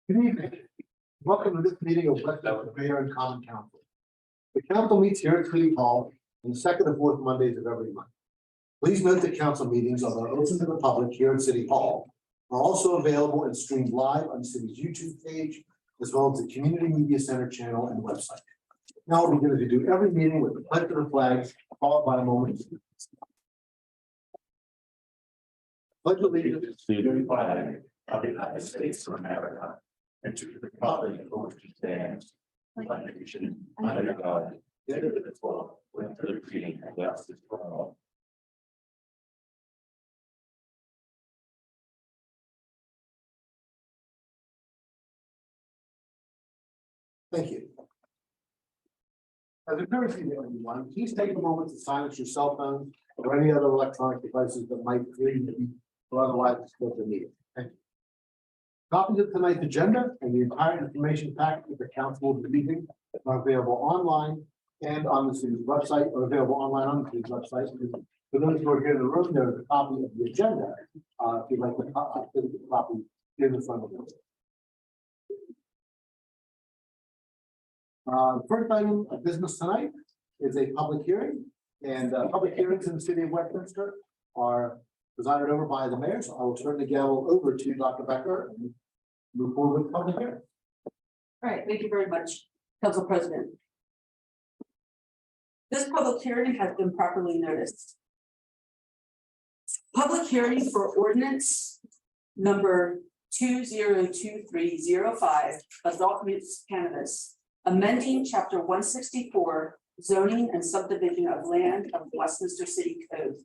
Good evening. Welcome to this meeting of Westminster Mayor and Common Council. The council meets here at City Hall on the second and fourth Mondays of every month. Please note that council meetings, although open to the public here at City Hall, are also available and streamed live on the city's YouTube page, as well as the Community Media Center channel and website. Now we're going to do every meeting with the pledge of the flag, followed by a moment of silence. Pledge allegiance To the flag of the United States of America and to the republic for which it stands, one nation, under God, indivisible, with liberty and justice for all. Thank you. As a courtesy to everyone, please take a moment to silence your cell phone or any other electronic devices that might really be or otherwise disturb the meeting. Thank you. Copies of tonight's agenda and the entire information packet that the council will be using are available online and on the city's website, or available online on the city's website. For those who are here in the room, there is a copy of the agenda. If you'd like the copy in the front of the room. First item of business tonight is a public hearing, and public hearings in the city of Westminster are presided over by the mayor. So I will turn the gavel over to Dr. Becker and move forward with the public hearing. All right, thank you very much, Council President. This public hearing has been properly noticed. Public hearing for ordinance number 202305, adult use cannabis, amending chapter 164, zoning and subdivision of land of Westminster City Code.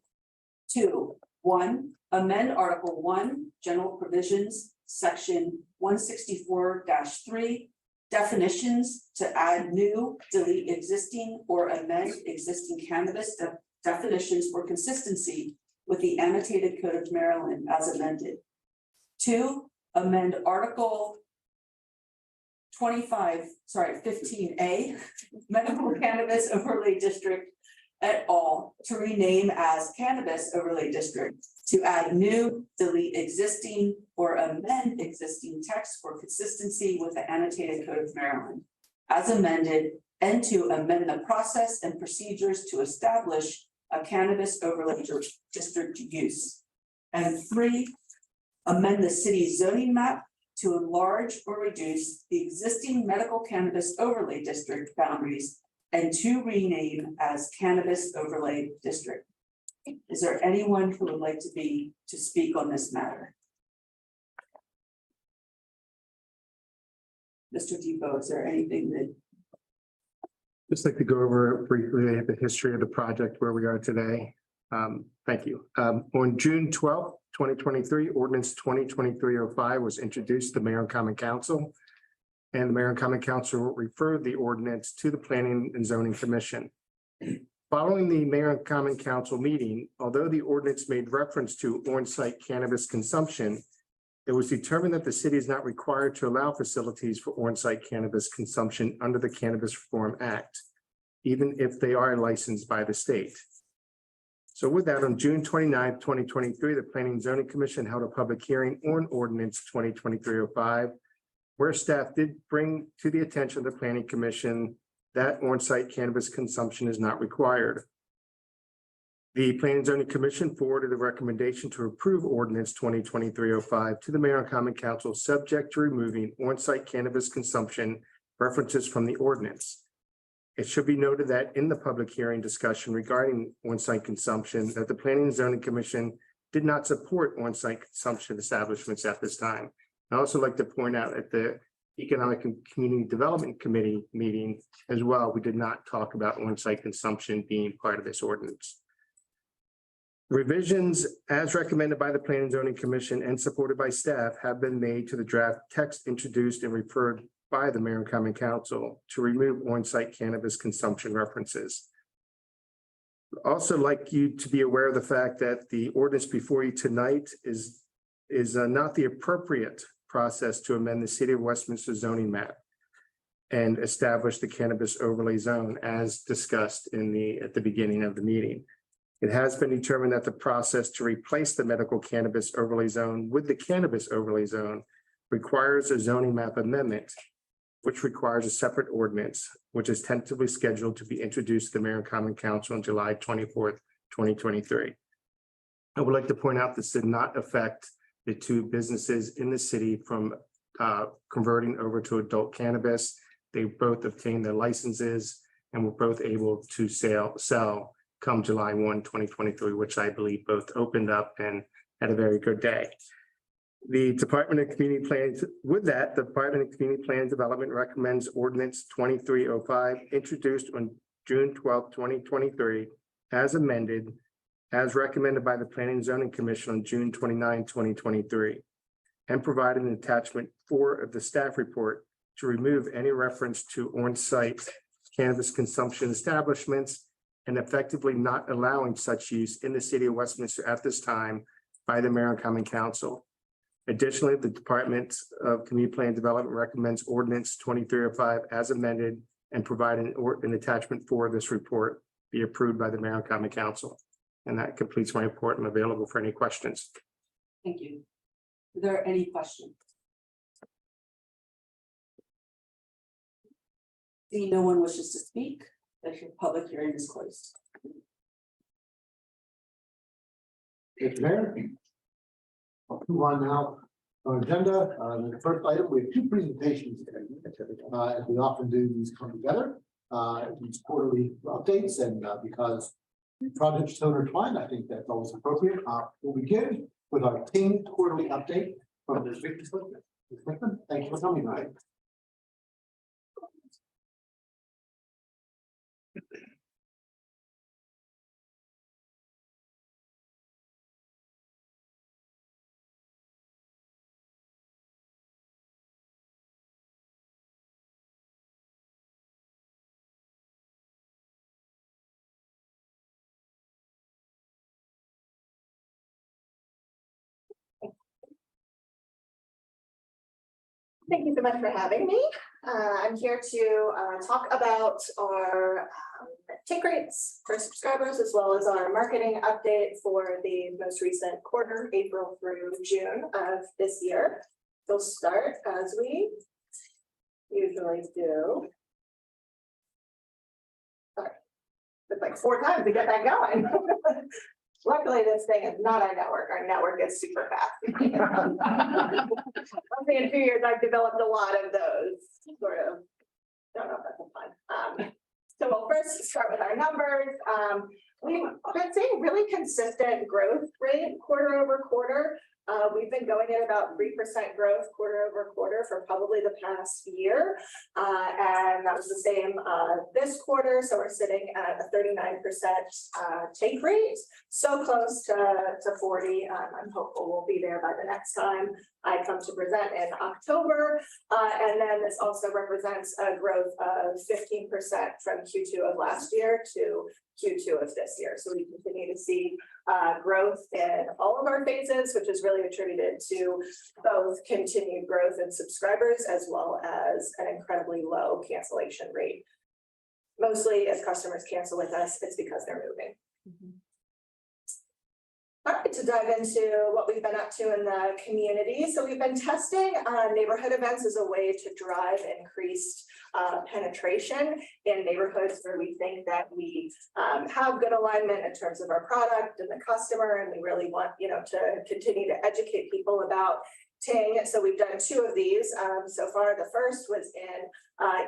2.1. Amend Article 1, General Provisions, Section 164-3, definitions to add new, delete existing, or amend existing cannabis definitions for consistency with the annotated Code of Maryland as amended. 2. Amend Article 15A, Medical Cannabis Overlay District et al. To rename as Cannabis Overlay District, to add new, delete existing, or amend existing text for consistency with the annotated Code of Maryland as amended, and to amend the process and procedures to establish a Cannabis Overlay District use. And 3, amend the city's zoning map to enlarge or reduce the existing medical cannabis overlay district boundaries and to rename as Cannabis Overlay District. Is there anyone who would like to speak on this matter? Mr. Depot, is there anything that? Just like to go over briefly the history of the project where we are today. Thank you. On June 12th, 2023, ordinance 2023-05 was introduced to the Mayor and Common Council, and the Mayor and Common Council referred the ordinance to the Planning and Zoning Commission. Following the Mayor and Common Council meeting, although the ordinance made reference to on-site cannabis consumption, it was determined that the city is not required to allow facilities for on-site cannabis consumption under the Cannabis Reform Act, even if they are licensed by the state. So with that, on June 29th, 2023, the Planning and Zoning Commission held a public hearing on ordinance 2023-05, where staff did bring to the attention of the Planning Commission that on-site cannabis consumption is not required. The Planning and Zoning Commission forwarded a recommendation to approve ordinance 2023-05 to the Mayor and Common Council, subject to removing on-site cannabis consumption references from the ordinance. It should be noted that in the public hearing discussion regarding on-site consumption, that the Planning and Zoning Commission did not support on-site consumption establishments at this time. I also like to point out at the Economic and Community Development Committee meeting as well, we did not talk about on-site consumption being part of this ordinance. Revisions as recommended by the Planning and Zoning Commission and supported by staff have been made to the draft text introduced and referred by the Mayor and Common Council to remove on-site cannabis consumption references. I'd also like you to be aware of the fact that the ordinance before you tonight is not the appropriate process to amend the City of Westminster zoning map and establish the cannabis overlay zone as discussed at the beginning of the meeting. It has been determined that the process to replace the medical cannabis overlay zone with the cannabis overlay zone requires a zoning map amendment, which requires a separate ordinance, which is tentatively scheduled to be introduced to the Mayor and Common Council on July 24th, 2023. I would like to point out this did not affect the two businesses in the city from converting over to adult cannabis. They both obtained their licenses and were both able to sell come July 1, 2023, which I believe both opened up and had a very good day. The Department of Community Plans, with that, the Department of Community Plan Development recommends ordinance 2305 introduced on June 12, 2023, as amended, as recommended by the Planning and Zoning Commission on June 29, 2023, and provided an attachment 4 of the staff report to remove any reference to on-site cannabis consumption establishments and effectively not allowing such use in the city of Westminster at this time by the Mayor and Common Council. Additionally, the Department of Community Plan Development recommends ordinance 2305 as amended and provide an attachment 4 of this report be approved by the Mayor and Common Council. And that completes my report. I'm available for any questions. Thank you. Are there any questions? Seeing no one wishes to speak, the public hearing is closed. Thank you, Mayor. I'll move on now on agenda. The first item, we have 2 presentations today. As we often do, these come together. These quarterly updates, and because projects so intertwined, I think that's always appropriate. We'll begin with our team quarterly update from Ms. Victor Slickman. Ms. Slickman, thank you for coming tonight. Thank you so much for having me. I'm here to talk about our take rates for subscribers, as well as our marketing update for the most recent quarter, April through June of this year. We'll start as we usually do. Sorry, it's like 4 times to get that going. Luckily, this thing is not our network. Our network is super fast. I think in 2 years, I've developed a lot of those sort of, don't know if that's fun. So we'll first start with our numbers. We've been seeing really consistent growth rate quarter over quarter. We've been going at about 3% growth quarter over quarter for probably the past year. And that was the same this quarter. So we're sitting at a 39% take rate. So close to 40. I'm hopeful we'll be there by the next time I come to present in October. And then this also represents a growth of 15% from Q2 of last year to Q2 of this year. So we continue to see growth in all of our phases, which is really attributed to both continued growth in subscribers as well as an incredibly low cancellation rate. Mostly as customers cancel with us, it's because they're moving. All right, to dive into what we've been up to in the community. So we've been testing neighborhood events as a way to drive increased penetration in neighborhoods where we think that we have good alignment in terms of our product and the customer, and we really want, to continue to educate people about Ting. So we've done 2 of these so far. The first was in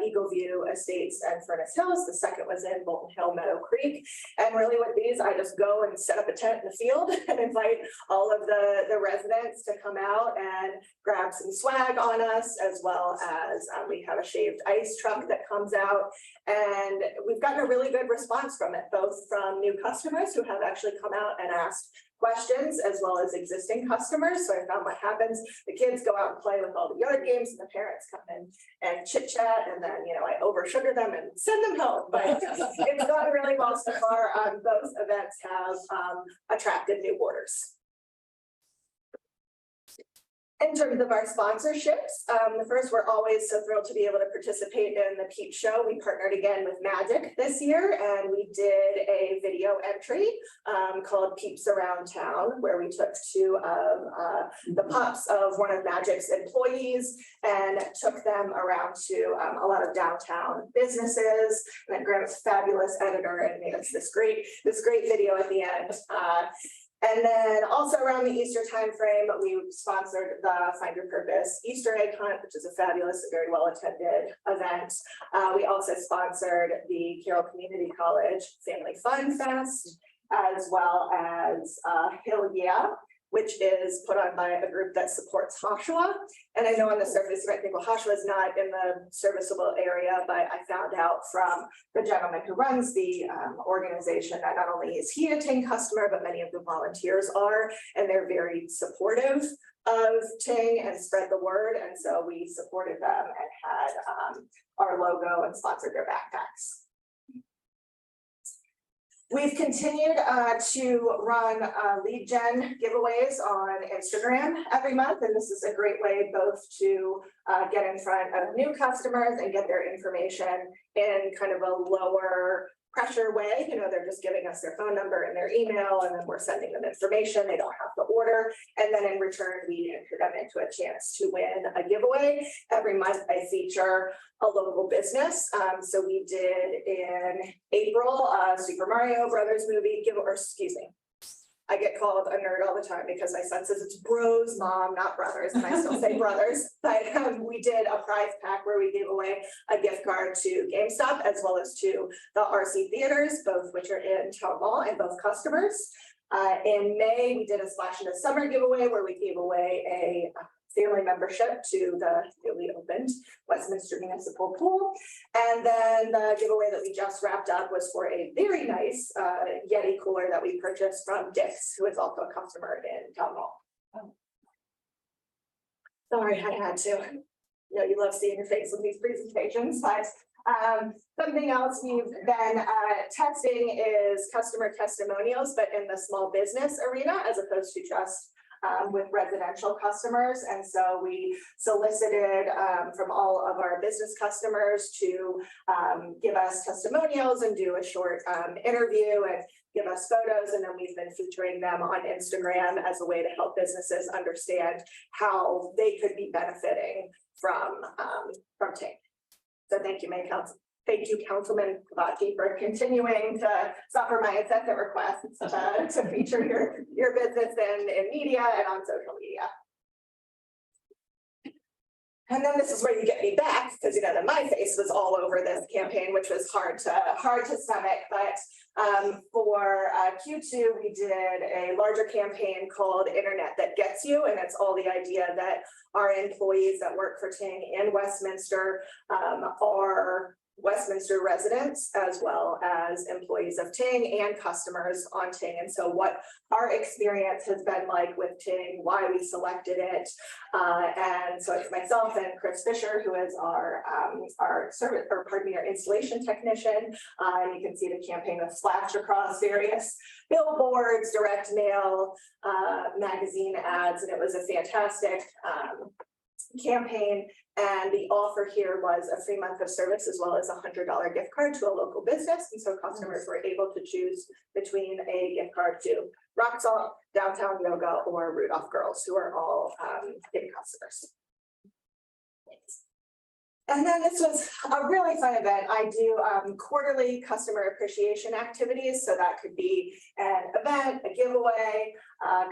Eagle View Estates and Furnace Hills. The second was in Bolton Hill, Meadow Creek. And really with these, I just go and set up a tent in the field and invite all of the residents to come out and grab some swag on us, as well as we have a shaved ice truck that comes out. And we've gotten a really good response from it, both from new customers who have actually come out and asked questions, as well as existing customers. So I found what happens, the kids go out and play with all the yard games, and the parents come in and chit chat, and then I over sugar them and send them home. But it's gone really well so far. Those events have attracted new orders. In terms of our sponsorships, the first, we're always so thrilled to be able to participate in the Peep Show. We partnered again with Magic this year, and we did a video entry called Peeps Around Town, where we took two of the pups of one of Magic's employees and took them around to a lot of downtown businesses. And then Grant was a fabulous editor and made us this great video at the end. And then also around the Easter timeframe, we sponsored the Find Your Purpose Easter egg hunt, which is a fabulous and very well attended event. We also sponsored the Carroll Community College Family Fun Fest, as well as Hill Yeah, which is put on by a group that supports Hoshua. And I know on the surface, you might think, well, Hoshua is not in the serviceable area, but I found out from the gentleman who runs the organization that not only is he a Ting customer, but many of the volunteers are, and they're very supportive of Ting and spread the word. And so we supported them and had our logo and sponsored their backpacks. We've continued to run lead gen giveaways on Instagram every month, and this is a great way both to get in front of new customers and get their information in kind of a lower pressure way. You know, they're just giving us their phone number and their email, and then we're sending them information. They don't have to order. And then in return, we enter them into a chance to win a giveaway. Every month I feature a local business. So we did in April, Super Mario Brothers movie I get called a nerd all the time because my son says it's bros, mom, not brothers, and I still say brothers. But we did a prize pack where we gave away a gift card to GameStop as well as to the RC theaters, both which are in Town Mall, and both customers. In May, we did a Splash in the Summer giveaway where we gave away a family membership to the newly opened Westminster Municipal Pool. And then the giveaway that we just wrapped up was for a very nice Yeti cooler that we purchased from Dick's, who is also a customer in Town Mall. Sorry, I had to. You know, you love seeing your face in these presentations, but something else we've been testing is customer testimonials, but in the small business arena as opposed to just with residential customers. And so we solicited from all of our business customers to give us testimonials and do a short interview and give us photos. And then we've been featuring them on Instagram as a way to help businesses understand how they could be benefiting from Ting. So thank you, Mayor Council. Thank you, Councilman Kvati, for continuing to suffer my incessant requests to feature your business in media and on social media. And then this is where you get me back, because you know that my face was all over this campaign, which was hard to stomach. But for Q2, we did a larger campaign called Internet That Gets You, and it's all the idea that our employees that work for Ting in Westminster are Westminster residents as well as employees of Ting and customers on Ting. And so what our experience has been like with Ting, why we selected it. And so it's myself and Chris Fisher, who is our installation technician. You can see the campaign was flashed across various billboards, direct mail, magazine ads, and it was a fantastic campaign. And the offer here was a free month of service as well as a $100 gift card to a local business. And so customers were able to choose between a gift card to Rock Salt, Downtown Yoga, or Rudolph Girls, who are all Ting customers. And then this was a really fun event. I do quarterly customer appreciation activities. So that could be an event, a giveaway.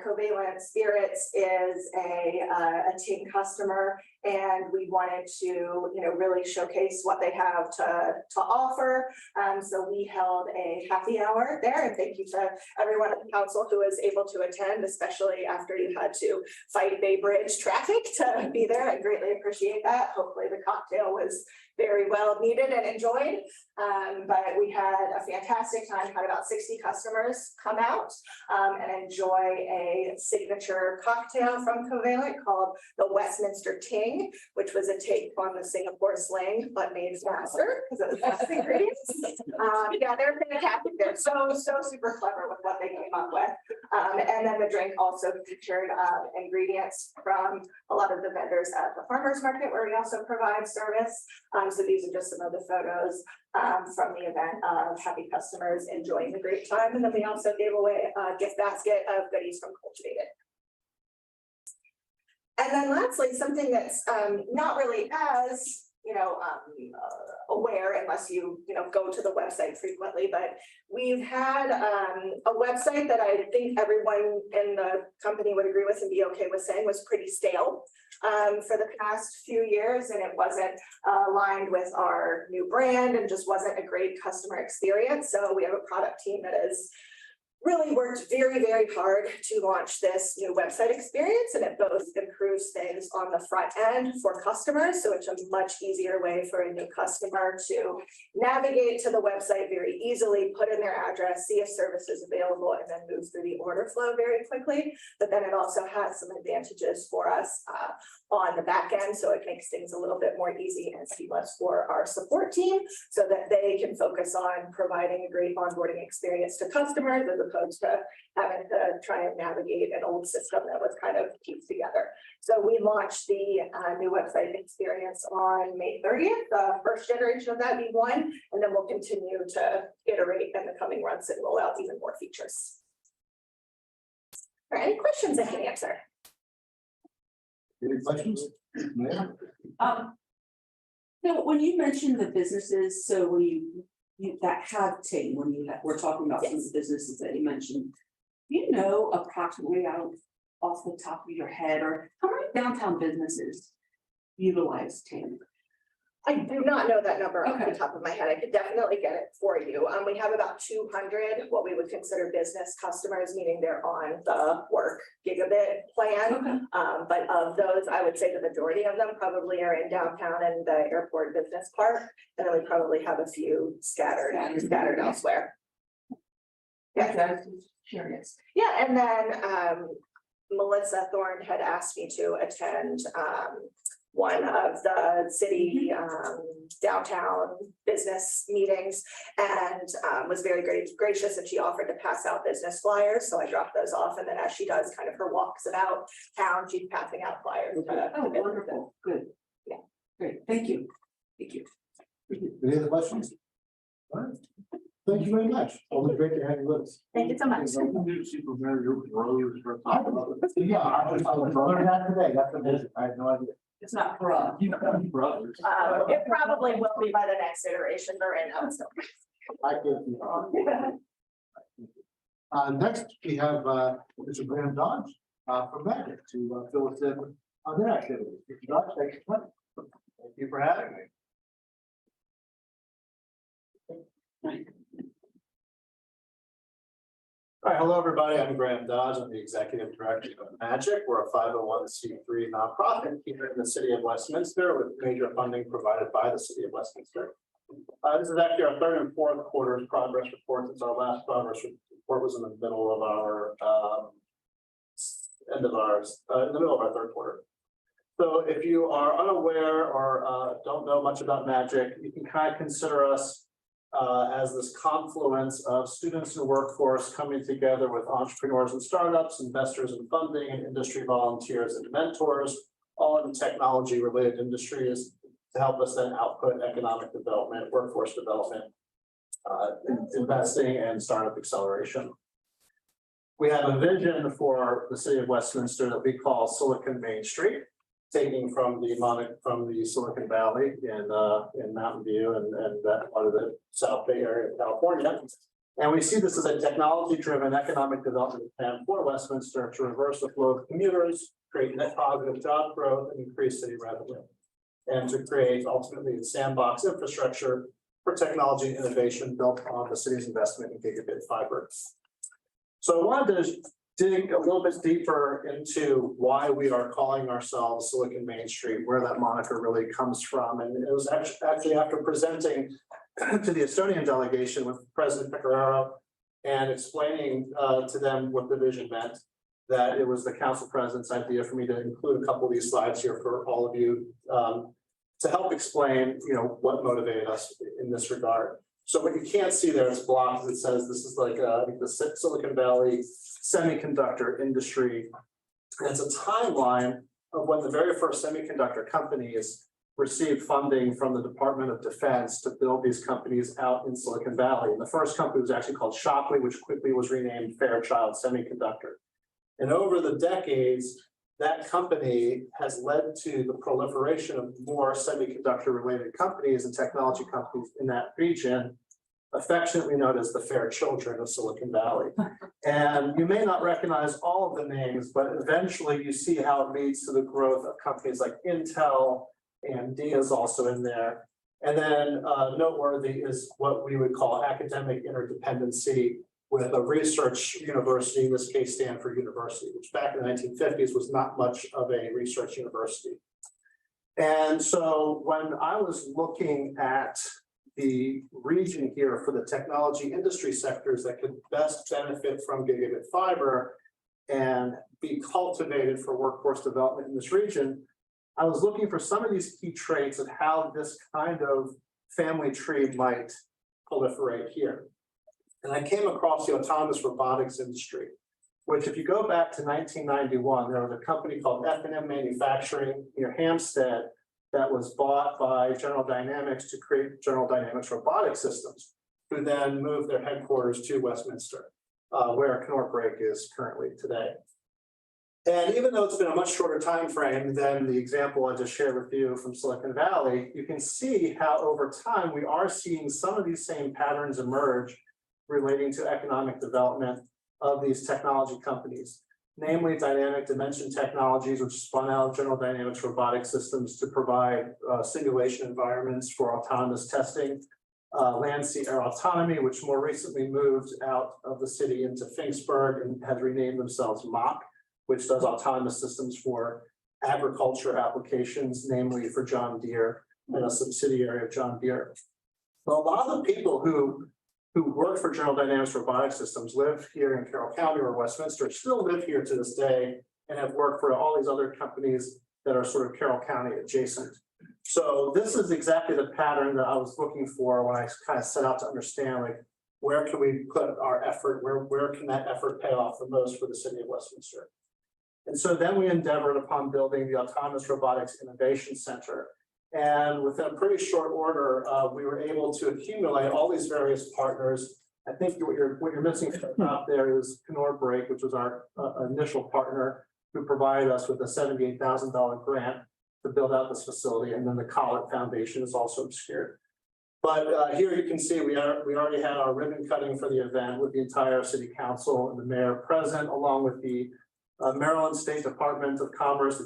Covalent Spirits is a Ting customer, and we wanted to, really showcase what they have to offer. So we held a happy hour there, and thank you to everyone at the council who was able to attend, especially after you had to fight Bay Bridge traffic to be there. I greatly appreciate that. Hopefully the cocktail was very well needed and enjoyed. But we had a fantastic time, had about 60 customers come out and enjoy a signature cocktail from Covalent called the Westminster Ting, which was a take on the Singapore slang, but made faster because it was less ingredients. Yeah, they're fantastic. They're so super clever with what they came up with. And then the drink also featured ingredients from a lot of the vendors at the farmers market where we also provide service. So these are just some of the photos from the event of happy customers enjoying the great time. And then we also gave away a gift basket of goodies from Cultivated. And then lastly, something that's not really as aware unless you go to the website frequently, but we've had a website that I think everyone in the company would agree with and be okay with saying was pretty stale for the past few years, and it wasn't aligned with our new brand and just wasn't a great customer experience. So we have a product team that is really worked very, very hard to launch this new website experience, and it both improves things on the front end for customers. So it's a much easier way for a new customer to navigate to the website very easily, put in their address, see if service is available, and then move through the order flow very quickly. But then it also has some advantages for us on the back end. So it makes things a little bit more easy and seamless for our support team so that they can focus on providing a great onboarding experience to customers as opposed to having to try and navigate an old system that was kind of pieced together. So we launched the new website experience on May 30th, the first generation of that V1, and then we'll continue to iterate in the coming months and roll out even more features. All right, any questions I can answer? Any questions? Yeah. So when you mentioned the businesses, so when you that have taken, when we're talking about some of the businesses that you mentioned, do you know approximately off the top of your head, or how many downtown businesses utilize TAM? I do not know that number off Okay. the top of my head. I could definitely get it for you. We have about 200, what we would consider business customers, meaning they're on the work gigabit plan. Okay. But of those, I would say the majority of them probably are in downtown and the airport business park. And then we probably have a few scattered elsewhere. Yeah, I was just curious. Yeah, and then Melissa Thorne had asked me to attend one of the city downtown business meetings and was very gracious, and she offered to pass out business flyers. So I dropped those off, and then as she does kind of her walks about town, she's passing out flyers. Oh, wonderful, good. Yeah. Great, thank you. Thank you. Any other questions? All right. Thank you very much. Always great to have you with us. Thank you so much. Yeah, I was learning that today. That's amazing. I had no idea. It's not for us. Brothers. It probably will be by the next iteration they're in. So. I could. Next, we have Mr. Graham Dodge from Magic to fill us in on their activities. Mr. Dodge, thank you. Thank you for having me. All right, hello, everybody. I'm Graham Dodge. I'm the Executive Director of Magic. We're a 501c3 nonprofit here in the city of Westminster with major funding provided by the city of Westminster. This is actually our third and fourth quarter's progress report, since our last progress report was in the middle of our in the middle of our third quarter. So if you are unaware or don't know much about Magic, you can kind of consider us as this confluence of students and workforce coming together with entrepreneurs and startups, investors and funding, and industry volunteers and mentors, all in technology related industries to help us then output economic development, workforce development, investing and startup acceleration. We have a vision for the city of Westminster that we call Silicon Main Street, taking from the Silicon Valley in Mountain View and that part of the South Bay area of California. And we see this as a technology-driven economic development plan for Westminster to reverse the flow of commuters, create net positive job growth, and increase city revenue, and to create ultimately a sandbox infrastructure for technology innovation built on the city's investment in gigabit fiber. So I wanted to dig a little bit deeper into why we are calling ourselves Silicon Main Street, where that moniker really comes from. And it was actually after presenting to the Estonian delegation with President Pecoraro and explaining to them what the vision meant, that it was the council president's idea for me to include a couple of these slides here for all of you to help explain, what motivated us in this regard. So what you can't see there is blocked. It says this is like I think the Silicon Valley semiconductor industry. And it's a timeline of when the very first semiconductor companies received funding from the Department of Defense to build these companies out in Silicon Valley. And the first company was actually called Shockley, which quickly was renamed Fairchild Semiconductor. And over the decades, that company has led to the proliferation of more semiconductor-related companies and technology companies in that region, affectionately known as the fair children of Silicon Valley. And you may not recognize all of the names, but eventually you see how it leads to the growth of companies like Intel, AMD is also in there. And then noteworthy is what we would call academic interdependency with a research university, in this case Stanford University, which back in the 1950s was not much of a research university. And so when I was looking at the region here for the technology industry sectors that could best benefit from gigabit fiber and be cultivated for workforce development in this region, I was looking for some of these key traits of how this kind of family tree might proliferate here. And I came across the autonomous robotics industry, which if you go back to 1991, there was a company called F&M Manufacturing near Hampstead that was bought by General Dynamics to create General Dynamics robotic systems, who then moved their headquarters to Westminster, where Knorr-Brake is currently today. And even though it's been a much shorter time frame than the example I just shared with you from Silicon Valley, you can see how over time we are seeing some of these same patterns emerge relating to economic development of these technology companies, namely Dynamic Dimension Technologies, which spun out General Dynamics Robotic Systems to provide simulation environments for autonomous testing, Land Sea Air Autonomy, which more recently moved out of the city into Finksburg and has renamed themselves Mach, which does autonomous systems for agriculture applications, namely for John Deere and a subsidiary of John Deere. But a lot of the people who work for General Dynamics Robotic Systems live here in Carroll County or Westminster, still live here to this day, and have worked for all these other companies that are sort of Carroll County adjacent. So this is exactly the pattern that I was looking for when I kind of set out to understand, like, where can we put our effort, where can that effort pay off the most for the city of Westminster? And so then we endeavored upon building the Autonomous Robotics Innovation Center. And within a pretty short order, we were able to accumulate all these various partners. I think what you're missing from the top there is Knorr-Brake, which was our initial partner, who provided us with a $78,000 grant to build out this facility. And then the Collett Foundation is also obscured. But here you can see we already had our ribbon cutting for the event with the entire city council and the mayor present, along with the Maryland State Department of Commerce, the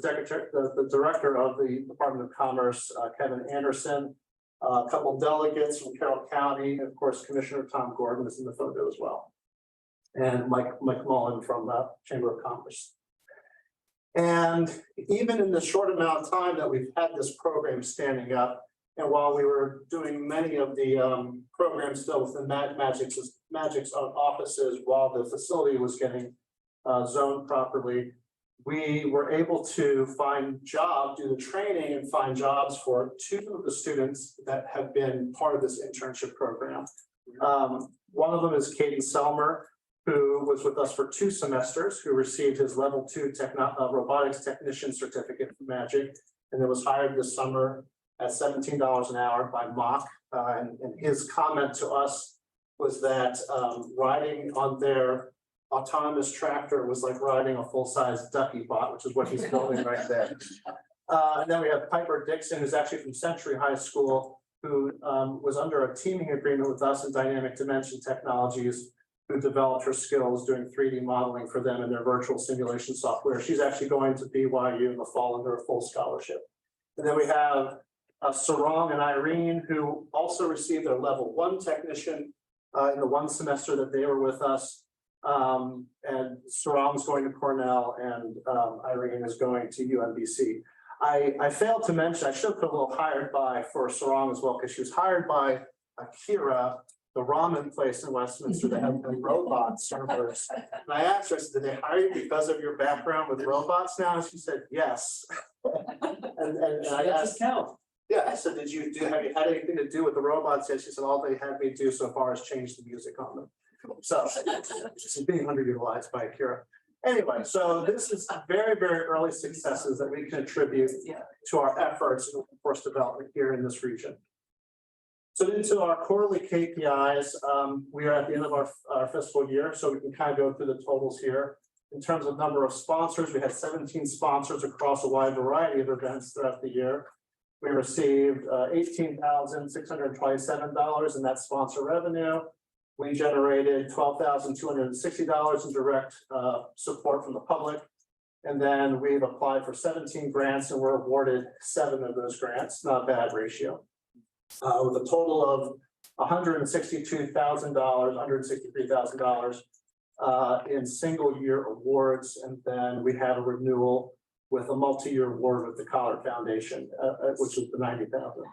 director of the Department of Commerce, Kevin Anderson, a couple of delegates from Carroll County, and of course, Commissioner Tom Gordon is in the photo as well, and Mike Mullen from the Chamber of Commerce. And even in the short amount of time that we've had this program standing up, and while we were doing many of the programs still within Magic's offices, while the facility was getting zoned properly, we were able to find jobs, do the training and find jobs for two of the students that have been part of this internship program. One of them is Caden Selmer, who was with us for 2 semesters, who received his level 2 robotics technician certificate from Magic, and then was hired this summer at $17 an hour by Mach. And his comment to us was that riding on their autonomous tractor was like riding a full-size ducky bot, which is what he's building right there. And then we have Piper Dixon, who's actually from Century High School, who was under a teaming agreement with us in Dynamic Dimension Technologies, who developed her skills doing 3D modeling for them in their virtual simulation software. She's actually going to BYU in the fall under a full scholarship. And then we have Sarong and Irene, who also received their level 1 technician in the 1 semester that they were with us. And Sarong's going to Cornell, and Irene is going to UMBC. I failed to mention, I should have put a little hired by for Sarong as well, because she was hired by Akira, the ramen place in Westminster that had the robot servers. And I asked her, I said, did they hire you because of your background with robots now? And she said, yes. and I asked, Yeah, so have you had anything to do with the robots? Yes, she said all they had me do so far is change the music on them. So she's being underutilized by Akira. Anyway, so this is very, very early successes that we can attribute to our efforts in workforce development here in this region. So into our quarterly KPIs, we are at the end of our fiscal year, so we can kind of go through the totals here. In terms of number of sponsors, we had 17 sponsors across a wide variety of events throughout the year. We received $18,627 in that sponsor revenue. We generated $12,260 in direct support from the public. And then we've applied for 17 grants and we're awarded 7 of those grants, not a bad ratio. With a total of $163,000 in single year awards. And then we had a renewal with a multi-year award with the Carroll Foundation, which is the $90,000.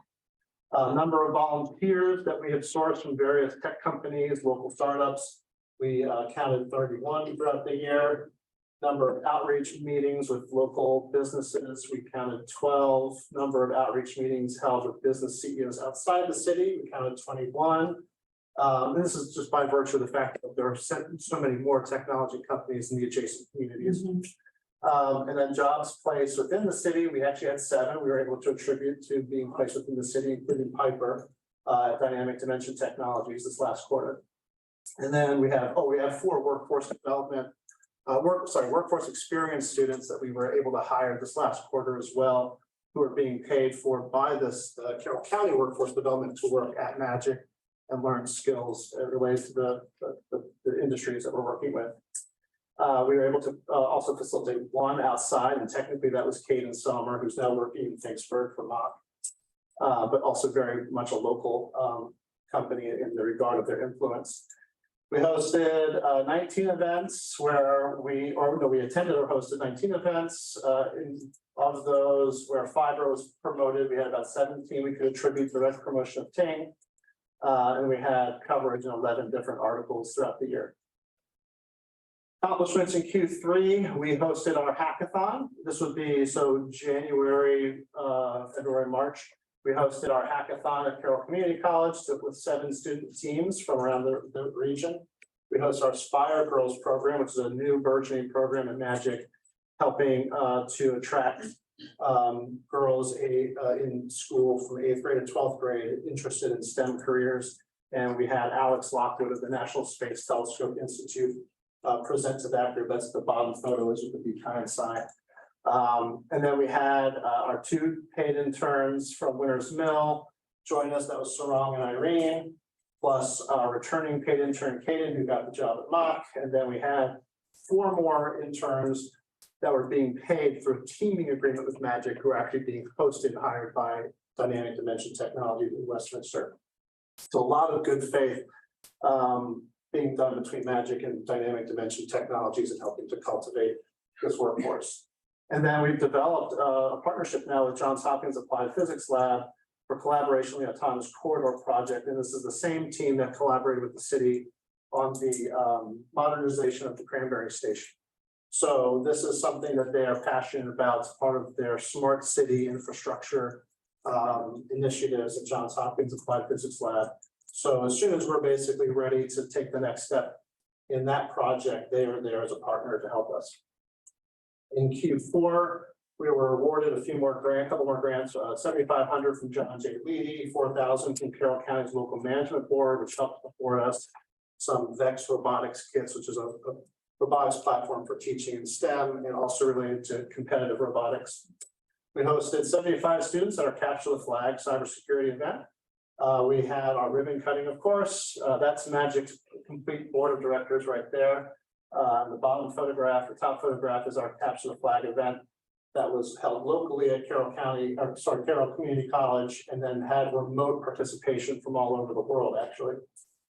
Number of volunteers that we have sourced from various tech companies, local startups. We counted 31 throughout the year. Number of outreach meetings with local businesses, we counted 12. Number of outreach meetings held with business CEOs outside the city, we counted 21. This is just by virtue of the fact that there are so many more technology companies in the adjacent communities. And then jobs placed within the city, we actually had 7. We were able to attribute to being placed within the city, including Piper, Dynamic Dimension Technologies this last quarter. And then we have 4 workforce development, workforce experience students that we were able to hire this last quarter as well, who are being paid for by this Carroll County Workforce Development to work at Magic and learn skills related to the industries that we're working with. We were able to also facilitate 1 outside, and technically that was Caden Sommer, who's now working in Finksburg for Mock, but also very much a local company in the regard of their influence. We hosted 19 events where we attended or hosted 19 events. Of those, where fiber was promoted, we had about 17 we could attribute direct promotion of Ting. And we had coverage in 11 different articles throughout the year. Accomplishments in Q3, we hosted our hackathon. This would be January, February, March. We hosted our hackathon at Carroll Community College with 7 student teams from around the region. We host our Spire Girls program, which is a new burgeoning program at Magic, helping to attract girls in school from 8th grade to 12th grade interested in STEM careers. And we had Alex Lockwood of the National Space Telescope Institute present to that group. That's the bottom photo is with the behind side. And then we had our 2 paid interns from Winners Mill join us. That was Sarong and Irene, plus our returning paid intern, Kaden, who got the job at Mock. And then we had 4 more interns that were being paid through a teaming agreement with Magic, who are actually being hosted and hired by Dynamic Dimension Technology in Westminster. So a lot of good faith being done between Magic and Dynamic Dimension Technologies and helping to cultivate this workforce. And then we've developed a partnership now with Johns Hopkins Applied Physics Lab for collaboration on the Autonomous Corridor project. And this is the same team that collaborated with the city on the modernization of the Cranberry Station. So this is something that they are passionate about as part of their smart city infrastructure initiatives at Johns Hopkins Applied Physics Lab. So as soon as we're basically ready to take the next step in that project, they are there as a partner to help us. In Q4, we were awarded a couple more grants, $7,500 from John J. Leedy, $4,000 from Carroll County's Local Management Board, which helped afford us some VEX robotics kits, which is a robotics platform for teaching in STEM and also related to competitive robotics. We hosted 75 students at our Capture the Flag cybersecurity event. We had our ribbon cutting, of course. That's Magic's complete board of directors right there. The bottom photograph, the top photograph is our Capture the Flag event that was held locally at Carroll Community College, and then had remote participation from all over the world, actually.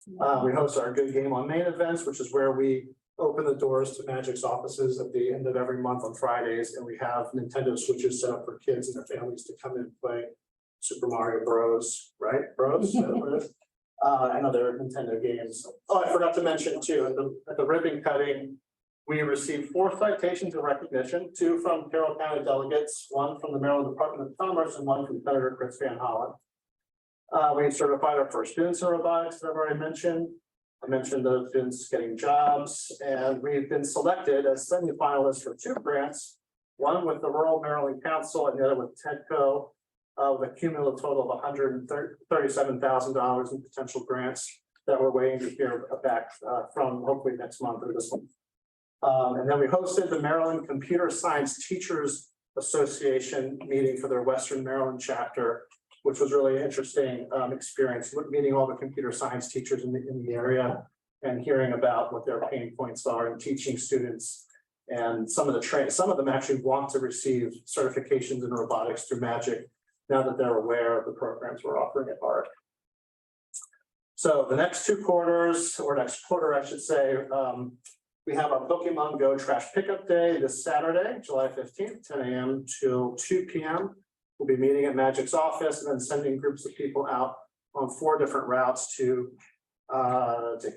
We host our Good Game on Main events, which is where we open the doors to Magic's offices at the end of every month on Fridays, and we have Nintendo Switches set up for kids and their families to come in and play Super Mario Bros. Right? Bros? And other Nintendo games. Oh, I forgot to mention too, at the ribbon cutting, We received 4 citations of recognition, 2 from Carroll County delegates, 1 from the Maryland Department of Commerce, and 1 from Senator Chris Van Hollen. We certified our first students in robotics, that I've already mentioned. I mentioned those students getting jobs, and we've been selected as semi-finalists for 2 grants, one with the Rural Maryland Council and the other with TEDCO, with a cumulative total of $137,000 in potential grants that we're waiting to hear back from hopefully next month or this month. And then we hosted the Maryland Computer Science Teachers Association meeting for their Western Maryland chapter, which was really an interesting experience, meeting all the computer science teachers in the area and hearing about what their pain points are in teaching students. And some of them actually want to receive certifications in robotics through Magic now that they're aware of the programs we're offering at ARC. So the next 2 quarters, or next quarter, I should say, we have our Pokemon Go Trash Pickup Day this Saturday, July 15th, 10 a.m. till 2 p.m. We'll be meeting at Magic's office and then sending groups of people out on 4 different routes to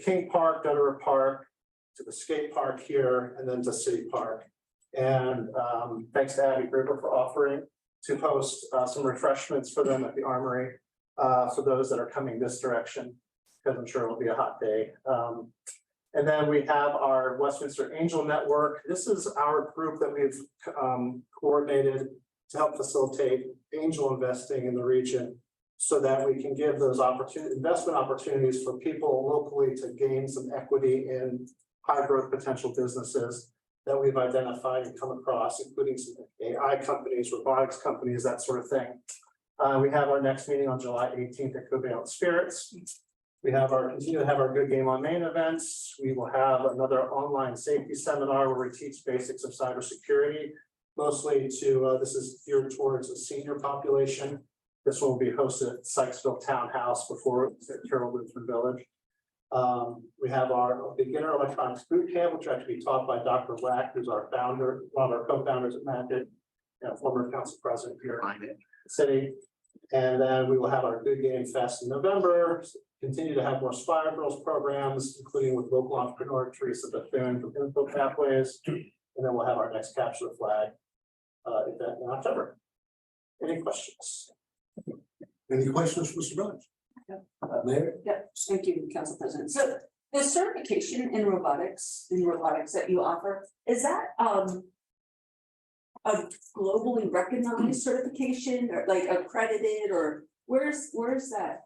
King Park, Dutterer Park, to the skate park here, and then to City Park. And thanks to Abby Gruber for offering to host some refreshments for them at the Armory for those that are coming this direction, because I'm sure it'll be a hot day. And then we have our Westminster Angel Network. This is our group that we've coordinated to help facilitate angel investing in the region so that we can give those investment opportunities for people locally to gain some equity in high growth potential businesses that we've identified and come across, including some AI companies, robotics companies, that sort of thing. We have our next meeting on July 18th at Covalent Spirits. We continue to have our Good Game on Main events. We will have another online safety seminar where we teach basics of cybersecurity, mostly this is geared towards a senior population. This one will be hosted at Sykesville Townhouse before it's at Carroll Lutheran Village. We have our beginner electronics boot camp, which will actually be taught by Dr. Wack, who's our founder, one of our co-founders at Magic, and former council president here in the city. And then we will have our Good Game Fest in November. Continue to have more Spire Girls programs, including with local entrepreneur Teresa Bethune from Info Pathways. And then we'll have our next Capture the Flag event in October. Any questions? Any questions, Mr. Burns? Mayor? Yeah, thank you, Council President. So the certification in robotics that you offer, is that a globally recognized certification or like accredited, or where's that?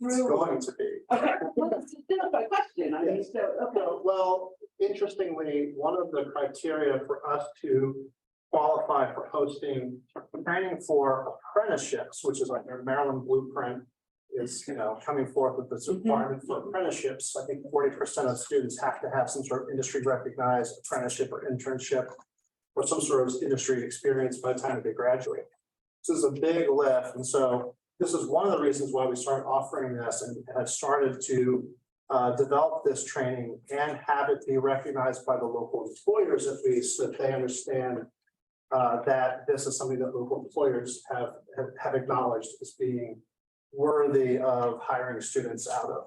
It's going to be. Okay, well, that's still my question. I mean, so, okay. So, well, interestingly, one of the criteria for us to qualify for hosting training for apprenticeships, which is like their Maryland blueprint, is coming forth with this requirement for apprenticeships. I think 40% of students have to have some sort of industry recognized apprenticeship or internship or some sort of industry experience by the time they graduate. This is a big lift, and so this is one of the reasons why we started offering this and have started to develop this training and have it be recognized by the local employers, at least, that they understand that this is something that local employers have acknowledged as being worthy of hiring students out of.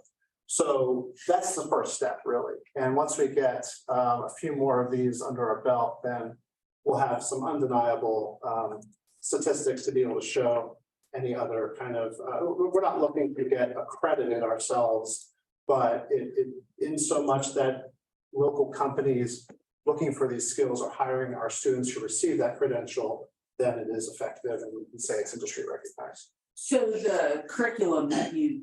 So that's the first step, really. And once we get a few more of these under our belt, then we'll have some undeniable statistics to be able to show any other kind of, we're not looking to get accredited ourselves, but in so much that local companies looking for these skills are hiring our students to receive that credential, then it is effective and we can say it's industry recognized. So the curriculum that you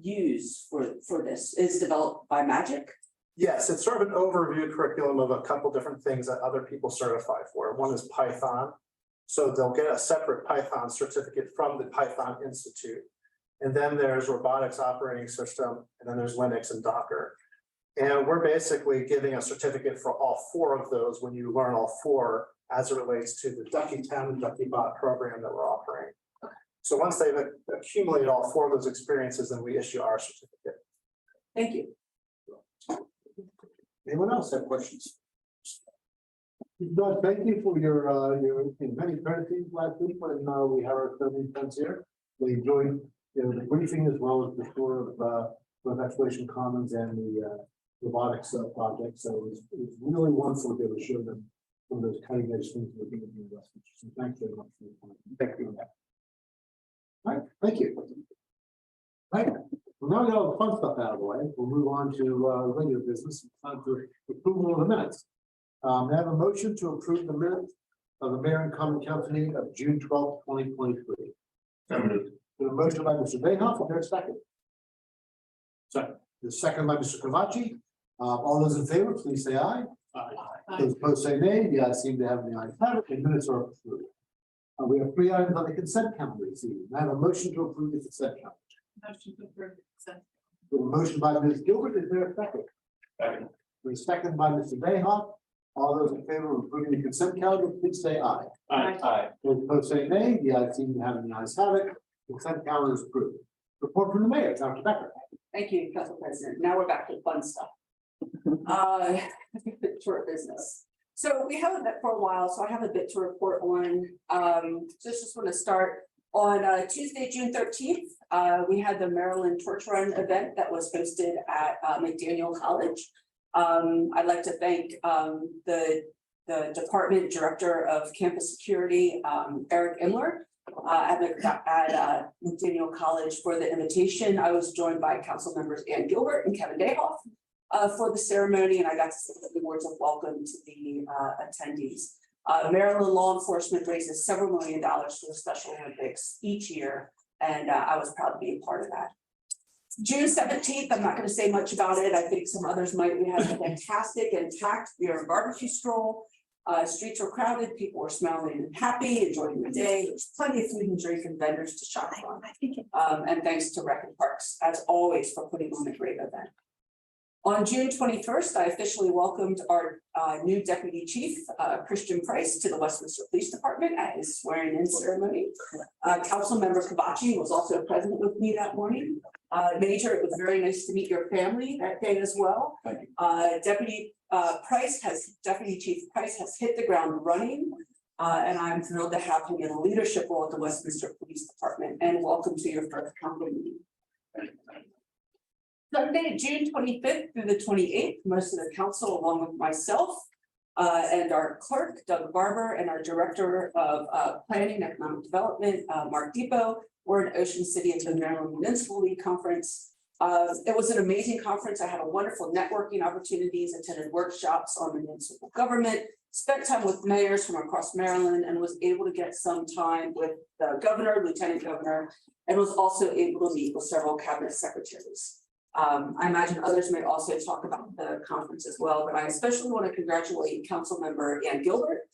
use for this is developed by Magic? Yes, it's sort of an overview curriculum of a couple different things that other people certify for. One is Python. So they'll get a separate Python certificate from the Python Institute. And then there's robotics operating system, and then there's Linux and Docker. And we're basically giving a certificate for all 4 of those when you learn all 4 as it relates to the DuckyTown and DuckyBot program that we're offering. So once they've accumulated all 4 of those experiences, then we issue our certificate. Thank you. Anyone else have questions? Doug, thank you for your many courtesies last week when we had our serving friends here. We enjoyed the briefing as well as the tour of both Exploration Commons and robotics project. So it was really wonderful to be able to show them some of those cutting edge things we're doing in Westminster. So thanks very much for your time. Thank you. All right, thank you. All right, well, now we got all the fun stuff out of the way. We'll move on to regular business. Time for approval of the minutes. May I have a motion to approve the minutes of the Mayor and Common Council meeting of June 12th, 2023. A motion by Mr. Bayhoff, is there a second? Second. The second by Mr. Cavacci. All those in favor, please say aye. Aye. Those opposed say nay. The ayes seem to have the ayes have it. The minutes are approved. We have 3 items on the consent calendar this evening. May I have a motion to approve the consent calendar. Motion to approve consent. A motion by Ms. Gilbert, is there a second? Second. The second by Mr. Bayhoff. All those in favor of approving the consent calendar, please say aye. Aye. Those opposed say nay. The ayes seem to have the ayes have it. Consent calendar is approved. Report from the mayor, Dr. Becker. Thank you, Council President. Now we're back to fun stuff. Short business. So we haven't met for a while, so I have a bit to report on. Just want to start on Tuesday, June 13th. We had the Maryland Torch Run event that was hosted at McDaniel College. I'd like to thank the Department Director of Campus Security, Eric Imler, at McDaniel College for the invitation. I was joined by council members Ann Gilbert and Kevin Dayhoff for the ceremony, and I got to say the words of welcome to the attendees. Maryland law enforcement raises several $1 million for the Special Olympics each year, and I was proud to be a part of that. June 17th, I'm not going to say much about it. I think some others might. We had a fantastic and packed beer and barbecue stroll. Streets were crowded, people were smiling and happy, enjoying the day. There was plenty of food and drink and vendors to shop from. And thanks to Rec and Parks, as always, for putting on a great event. On June 21st, I officially welcomed our new Deputy Chief, Christian Price, to the Westminster Police Department at his swearing-in ceremony. Councilmember Cavacci was also present with me that morning. Major, it was very nice to meet your family that day as well. Thank you. Deputy Chief Price has hit the ground running, and I'm thrilled to have him in a leadership role at the Westminster Police Department. And welcome to your first company meeting. Sunday, June 25th through the 28th, most of the council, along with myself and our clerk, Doug Barber, and our Director of Planning and Economic Development, Mark Depot, were in Ocean City at the Maryland Municipal League Conference. It was an amazing conference. I had a wonderful networking opportunities, attended workshops on municipal government, spent time with mayors from across Maryland, and was able to get some time with the governor, lieutenant governor, and was also able to meet with several cabinet secretaries. I imagine others may also talk about the conference as well, but I especially want to congratulate Councilmember Ann Gilbert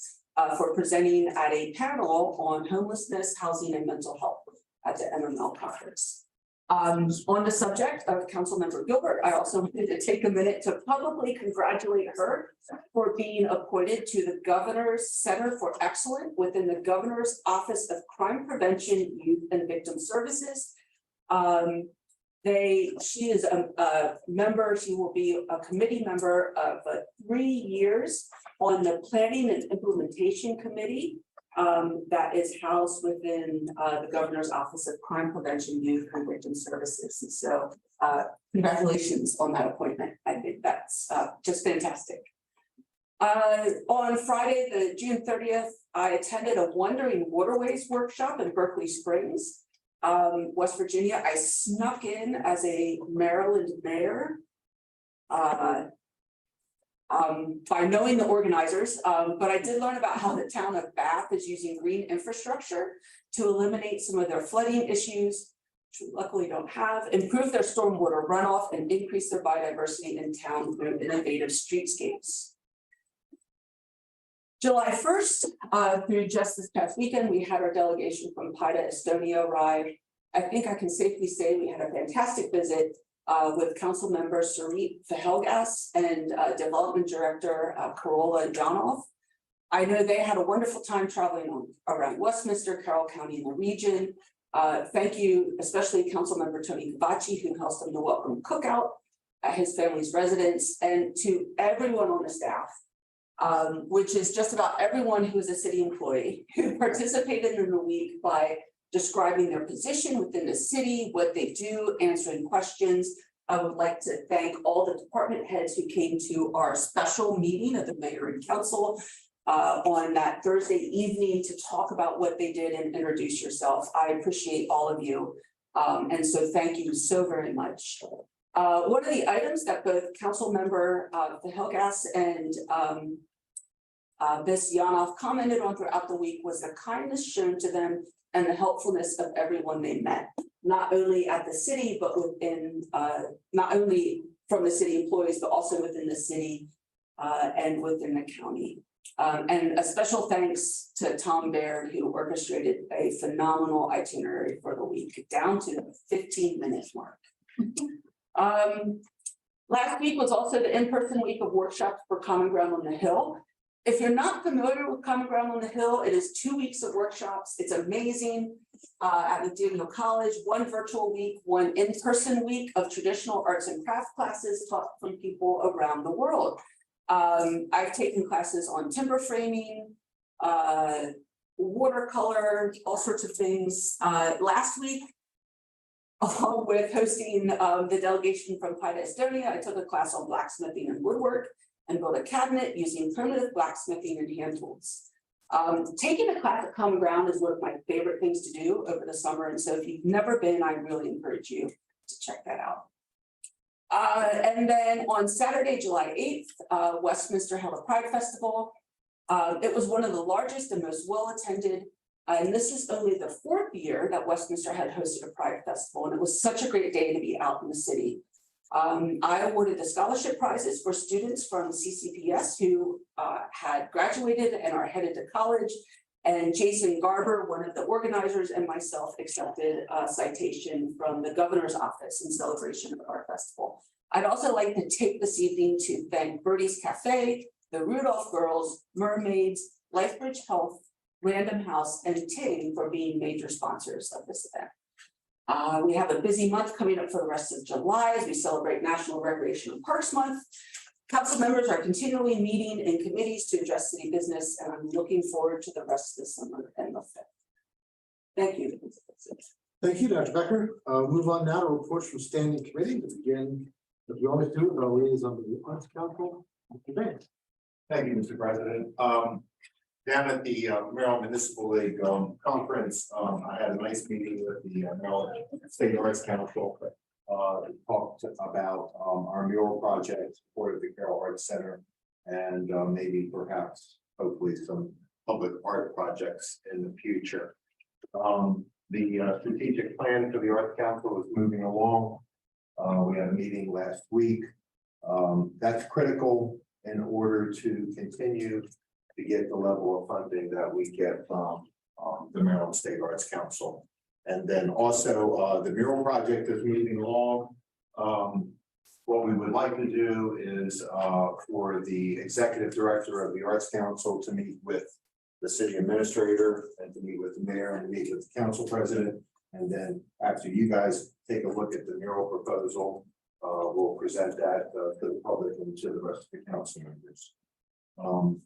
for presenting at a panel on homelessness, housing, and mental health at the MML conference. On the subject of Councilmember Gilbert, I also wanted to take a minute to publicly congratulate her for being appointed to the Governor's Center for Excellence within the Governor's Office of Crime Prevention, Youth, and Victim Services. She is a member, she will be a committee member of 3 years on the Planning and Implementation Committee that is housed within the Governor's Office of Crime Prevention, Youth, and Victim Services. And so congratulations on that appointment. I think that's just fantastic. On Friday, the June 30th, I attended a Wandering Waterways workshop in Berkeley Springs, West Virginia. I snuck in as a Maryland mayor by knowing the organizers, but I did learn about how the town of Bath is using green infrastructure to eliminate some of their flooding issues, which we luckily don't have, improve their stormwater runoff, and increase their biodiversity in town through innovative streetscapes. July 1st through just this past weekend, we had our delegation from PIDA Estonia arrive. I think I can safely say we had a fantastic visit with Council Member Sarit Fahelgas and Development Director Carroll County. I know they had a wonderful time traveling around Westminster, Carroll County, and the region. Thank you, especially Council Member Tony Cavacci, who helped them to welcome cookout at his family's residence, and to everyone on the staff, which is just about everyone who is a city employee who participated in the week by describing their position within the city, what they do, answering questions. I would like to thank all the department heads who came to our special meeting of the mayor and council on that Thursday evening to talk about what they did and introduce yourself. I appreciate all of you. And so thank you so very much. One of the items that both council member Helgas and Ms. Yanoff commented on throughout the week was the kindness shown to them and the helpfulness of everyone they met, not only at the city, but within, not only from the city employees, but also within the city and within the county. And a special thanks to Tom Baird, who orchestrated a phenomenal itinerary for the week, down to the 15-minute mark. Last week was also the in-person week of workshops for Common Ground on the Hill. If you're not familiar with Common Ground on the Hill, it is 2 weeks of workshops. It's amazing. At McDaniel College, 1 virtual week, 1 in-person week of traditional arts and craft classes taught from people around the world. I've taken classes on timber framing, watercolor, all sorts of things. Last week, along with hosting the delegation from Pi to Estonia, I took a class on blacksmithing and woodwork and built a cabinet using primitive blacksmithing and hand tools. Taking a class at Common Ground is one of my favorite things to do over the summer. And so if you've never been, I really encourage you to check that out. And then on Saturday, July 8th, Westminster held a Pride Festival. It was one of the largest and most well-attended. And this is only the 4th year that Westminster had hosted a Pride Festival. And it was such a great day to be out in the city. I awarded the scholarship prizes for students from CCPS who had graduated and are headed to college. And Jason Garber, one of the organizers, and myself accepted a citation from the governor's office in celebration of our festival. I'd also like to take this evening to thank Birdie's Cafe, the Rudolph Girls, Mermaids, Lifebridge Health, Random House, and Ting for being major sponsors of this event. We have a busy month coming up for the rest of July as we celebrate National Recreation and Parks Month. Council members are continually meeting in committees to address city business, and I'm looking forward to the rest of the summer and the fifth. Thank you. Thank you, Dr. Becker. Move on now to reports from standing committee to begin, as we always do, with our liaison to the Arts Council. Thank you, Mr. President. Down at the Maryland Municipal League conference, I had a nice meeting with the Maryland State Arts Council. Talked about our mural project for the Carroll Arts Center and maybe perhaps hopefully some public art projects in the future. The strategic plan for the Arts Council is moving along. We had a meeting last week. That's critical in order to continue to get the level of funding that we get from the Maryland State Arts Council. And then also the mural project is moving along. What we would like to do is for the executive director of the Arts Council to meet with the city administrator and to meet with the mayor and meet with the council president. And then after you guys take a look at the mural proposal, we'll present that to the public and to the rest of the council members.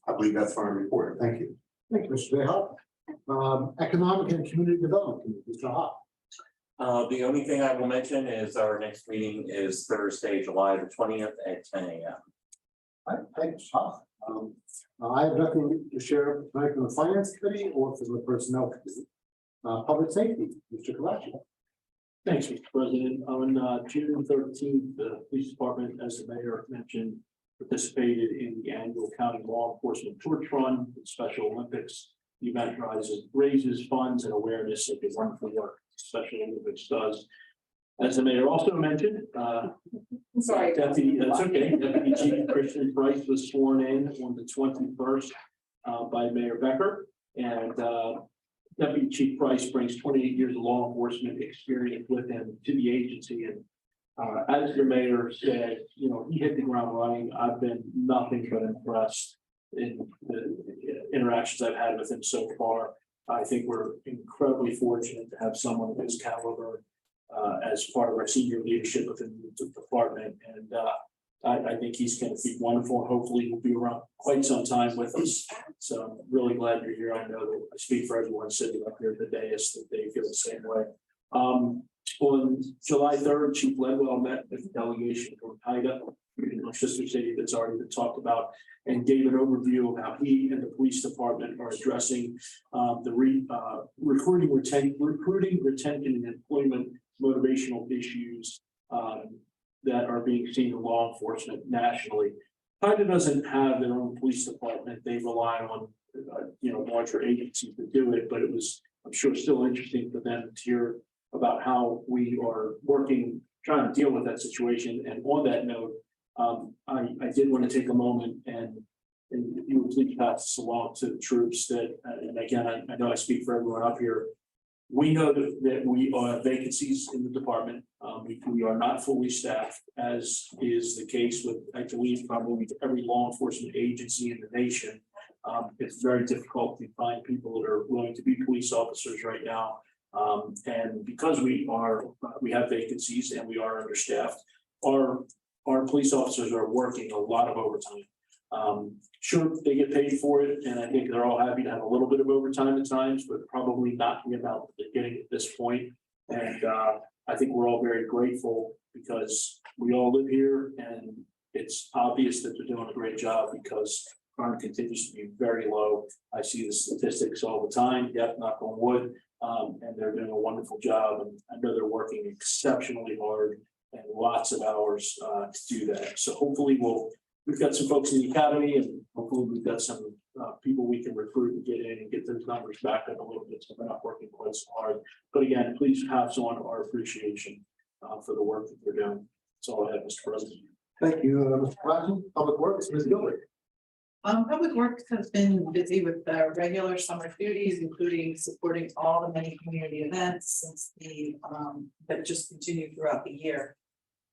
I believe that's my report. Thank you. Thank you, Mr. Behar. Economic and Community Development Committee, Mr. Hawk. The only thing I will mention is our next meeting is Thursday, July the 20th at 10 a.m. All right, thanks, Hawk. I have nothing to share tonight from the Finance Committee or from the Personnel Committee. Public Safety, Mr. Kalachi. Thanks, Mr. President. On June 13th, the police department, as the mayor mentioned, participated in the annual county law enforcement torch run, the Special Olympics. The event raises funds and awareness of the wonderful work Special Olympics does. As the mayor also mentioned, Sorry. Deputy Chief Christian Price was sworn in on the 21st by Mayor Becker, and Deputy Chief Price brings 28 years of law enforcement experience with him to the agency. And as the mayor said, you know, he hit the ground running. I've been nothing but impressed in the interactions I've had with him so far. I think we're incredibly fortunate to have someone of his caliber as part of our senior leadership within the department. And I think he's going to be wonderful, and hopefully he'll be around quite some time with us. So I'm really glad you're here. I know that I speak for everyone sitting up here today, is that they feel the same way. On July 3rd, Chief Ledwell met with a delegation from Haida, our sister city that's already been talked about, and gave an overview of how he and the police department are addressing recruiting, retention, and employment motivational issues that are being seen in law enforcement nationally. Haida doesn't have their own police department. They rely on larger agencies to do it, but it was, I'm sure, still interesting for them to hear about how we are working, trying to deal with that situation. And on that note, I did want to take a moment and you would please pass this along to the troops that, and again, I know I speak for everyone up here. We know that we have vacancies in the department. We are not fully staffed, as is the case with, I believe, probably every law enforcement agency in the nation. It's very difficult to find people that are willing to be police officers right now. And because we have vacancies and we are understaffed, our police officers are working a lot of overtime. Sure, they get paid for it, and I think they're all happy to have a little bit of overtime at times, but probably not the amount that they're getting at this point. And I think we're all very grateful because we all live here, and it's obvious that they're doing a great job because crime continues to be very low. I see the statistics all the time, yep, knock on wood, and they're doing a wonderful job, and I know they're working exceptionally hard and lots of hours to do that. So hopefully we've got some folks in the academy, and hopefully we've got some people we can recruit and get in and get those numbers back up a little bit. So they're not working quite so hard. But again, please pass on our appreciation for the work that they're doing. That's all I have, Mr. President. Thank you, Mr. President. Public Works, Ms. Gilbert. Public Works has been busy with regular summer duties, including supporting all the many community events since that just continue throughout the year.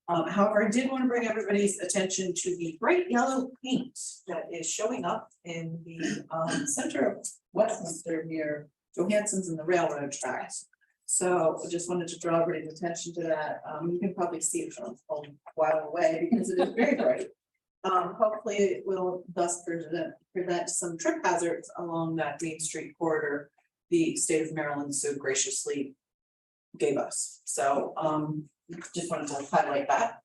However, I did want to bring everybody's attention to the bright yellow paint that is showing up in the center of Westminster near Johansson's and the railroad tracks. So I just wanted to draw everybody's attention to that. You can probably see it from a while away because it is very bright. Hopefully it will thus prevent some trip hazards along that Main Street corridor the state of Maryland so graciously gave us. So just wanted to highlight that.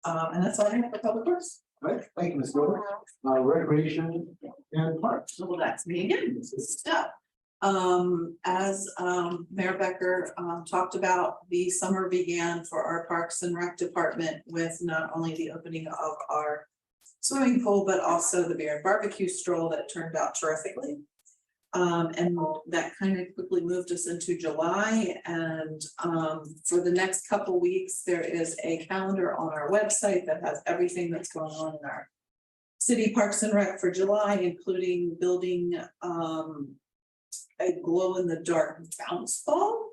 And that's all I have for Public Works. All right, thank you, Ms. Gilbert. Recreation and Parks. So well, that's me again. So, as Mayor Becker talked about, the summer began for our Parks and Rec department with not only the opening of our swimming pool, but also the beer and barbecue stroll that turned out terrifically. And that kind of quickly moved us into July. And for the next couple weeks, there is a calendar on our website that has everything that's going on in our city Parks and Rec for July, including building a glow-in-the-dark bounce ball,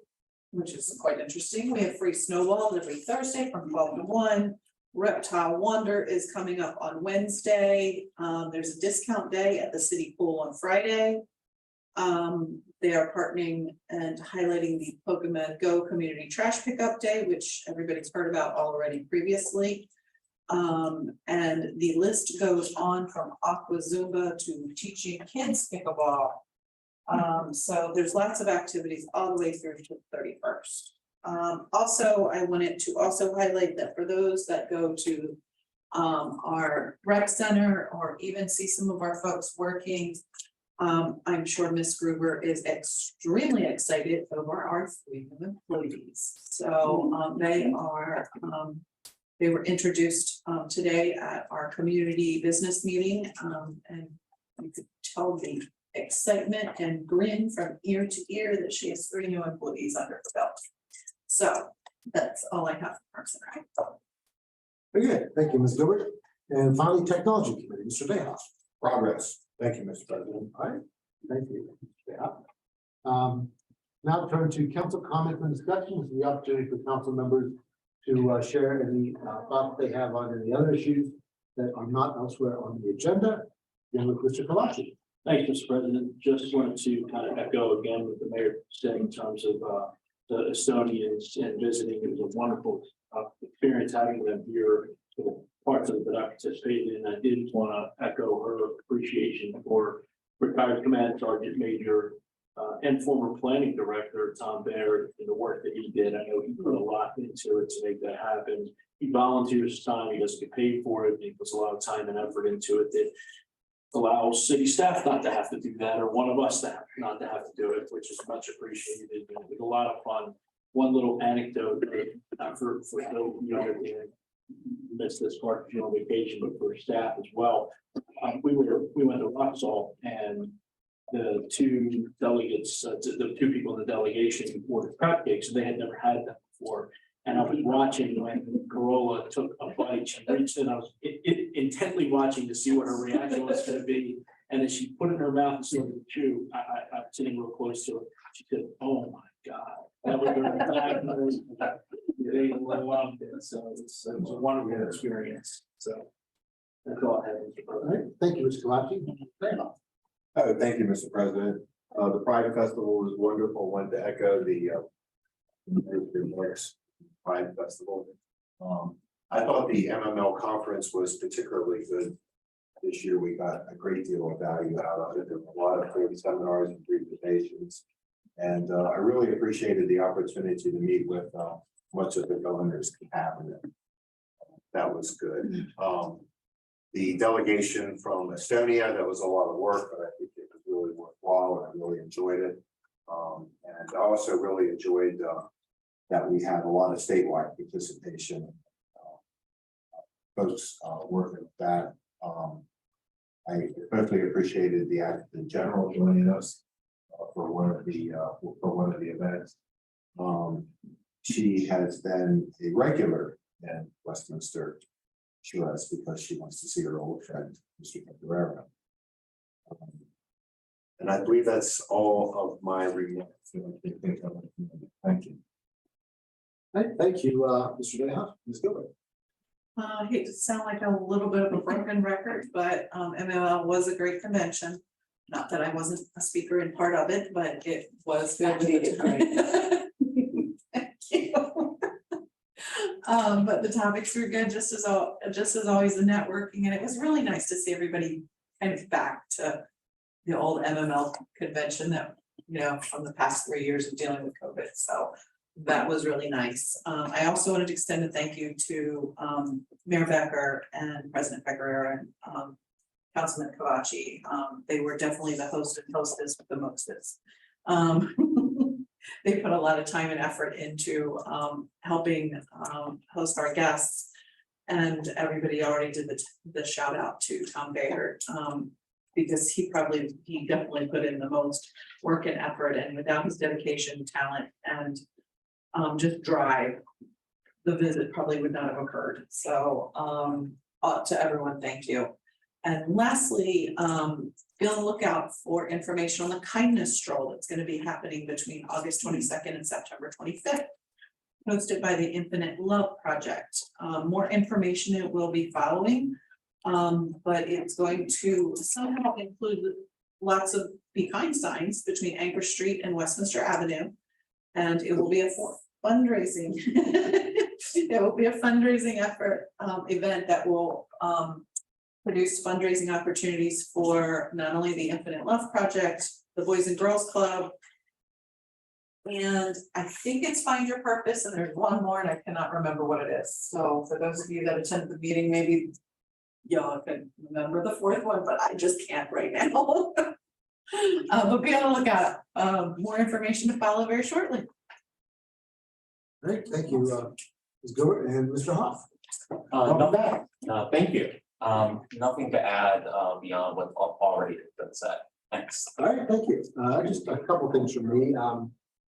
which is quite interesting. We have free snowballs every Thursday from 12 to 1. Reptile Wonder is coming up on Wednesday. There's a discount day at the city pool on Friday. They are partnering and highlighting the Pokemon Go Community Trash Pickup Day, which everybody's heard about already previously. And the list goes on from Aqua Zumba to teaching kids pickleball. So there's lots of activities all the way through to the 31st. Also, I wanted to also highlight that for those that go to our rec center or even see some of our folks working, I'm sure Miss Gruber is extremely excited over our 3 new employees. So they were introduced today at our community business meeting, and you could tell the excitement and grin from ear to ear that she has 3 new employees under her belt. So that's all I have for Parks and Rec. Very good. Thank you, Ms. Gilbert. And finally, Technology Committee, Mr. Dayhoff. Progress. Thank you, Mr. President. All right, thank you. Yeah. Now turn to council comments and discussions, the opportunity for council members to share any thoughts they have on any other issues that are not elsewhere on the agenda. Again, with Mr. Kalashi. Thanks, Mr. President. Just wanted to kind of echo again what the mayor said in terms of the Estonians and visiting. It was a wonderful experience having them here for the parts of it that I participated in. I did want to echo her appreciation for retired Command Sergeant Major and former planning director, Tom Baird, in the work that he did. I know he put a lot into it to make that happen. He volunteers time, he doesn't get paid for it, he puts a lot of time and effort into it that allows city staff not to have to do that, or one of us not to have to do it, which is much appreciated. It was a lot of fun. One little anecdote for those, missed this part of vacation, but for staff as well. We went to Roxall, and the two delegates, the two people in the delegation ordered crab cakes, and they had never had them before. And I was watching when Corolla took a bite, she reached in, I was intently watching to see what her reaction was going to be. And as she put it in her mouth and started to chew, I'm sitting real close to her. She said, "Oh my God." That was her exact words. They loved it. So it was a wonderful experience. So that's all I have. All right, thank you, Mr. Kalachi. Thank you, Mr. President. The Pride Festival was wonderful. Want to echo the remarks. Pride Festival. I thought the MML conference was particularly good. This year, we got a great deal of value out of it. There were a lot of great seminars and presentations. And I really appreciated the opportunity to meet with much of the governor's cabinet. That was good. The delegation from Estonia, that was a lot of work, but I think it was really worthwhile and I really enjoyed it. And I also really enjoyed that we had a lot of statewide participation. Folks working with that. I especially appreciated the Acting General joining us for one of the events. She has been a regular in Westminster, because she wants to see her old friend, Mr. Guerrero. And I believe that's all of my remarks. Thank you. All right, thank you, Mr. Dayhoff. Ms. Gilbert. I hate to sound like a little bit of a broken record, but MML was a great convention. Not that I wasn't a speaker in part of it, but it was good. Thank you. But the topics were good, just as always, the networking, and it was really nice to see everybody kind of back to the old MML convention that, from the past 3 years of dealing with COVID. So that was really nice. I also wanted to extend a thank you to Mayor Becker and President Becker and Councilman Kavachi. They were definitely the host and hostess with the mostest. They put a lot of time and effort into helping host our guests, and everybody already did the shout out to Tom Baird, because he definitely put in the most work and effort, and without his dedication, talent, and just drive, the visit probably would not have occurred. So to everyone, thank you. And lastly, be on the lookout for information on the kindness stroll that's going to be happening between August 22nd and September 25th, hosted by the Infinite Love Project. More information it will be following, but it's going to somehow include lots of Be Kind signs between Anchor Street and Westminster Avenue, and it will be a fundraising. It will be a fundraising effort event that will produce fundraising opportunities for not only the Infinite Love Project, the Boys and Girls Club, and I think it's Find Your Purpose, and there's one more, and I cannot remember what it is. So for those of you that attended the meeting, maybe y'all can remember the fourth one, but I just can't right now. But be on the lookout. More information to follow very shortly. All right, thank you, Ms. Gilbert and Mr. Hoff. Thank you. Nothing to add beyond what already has been said. Thanks. All right, thank you. Just a couple things from me.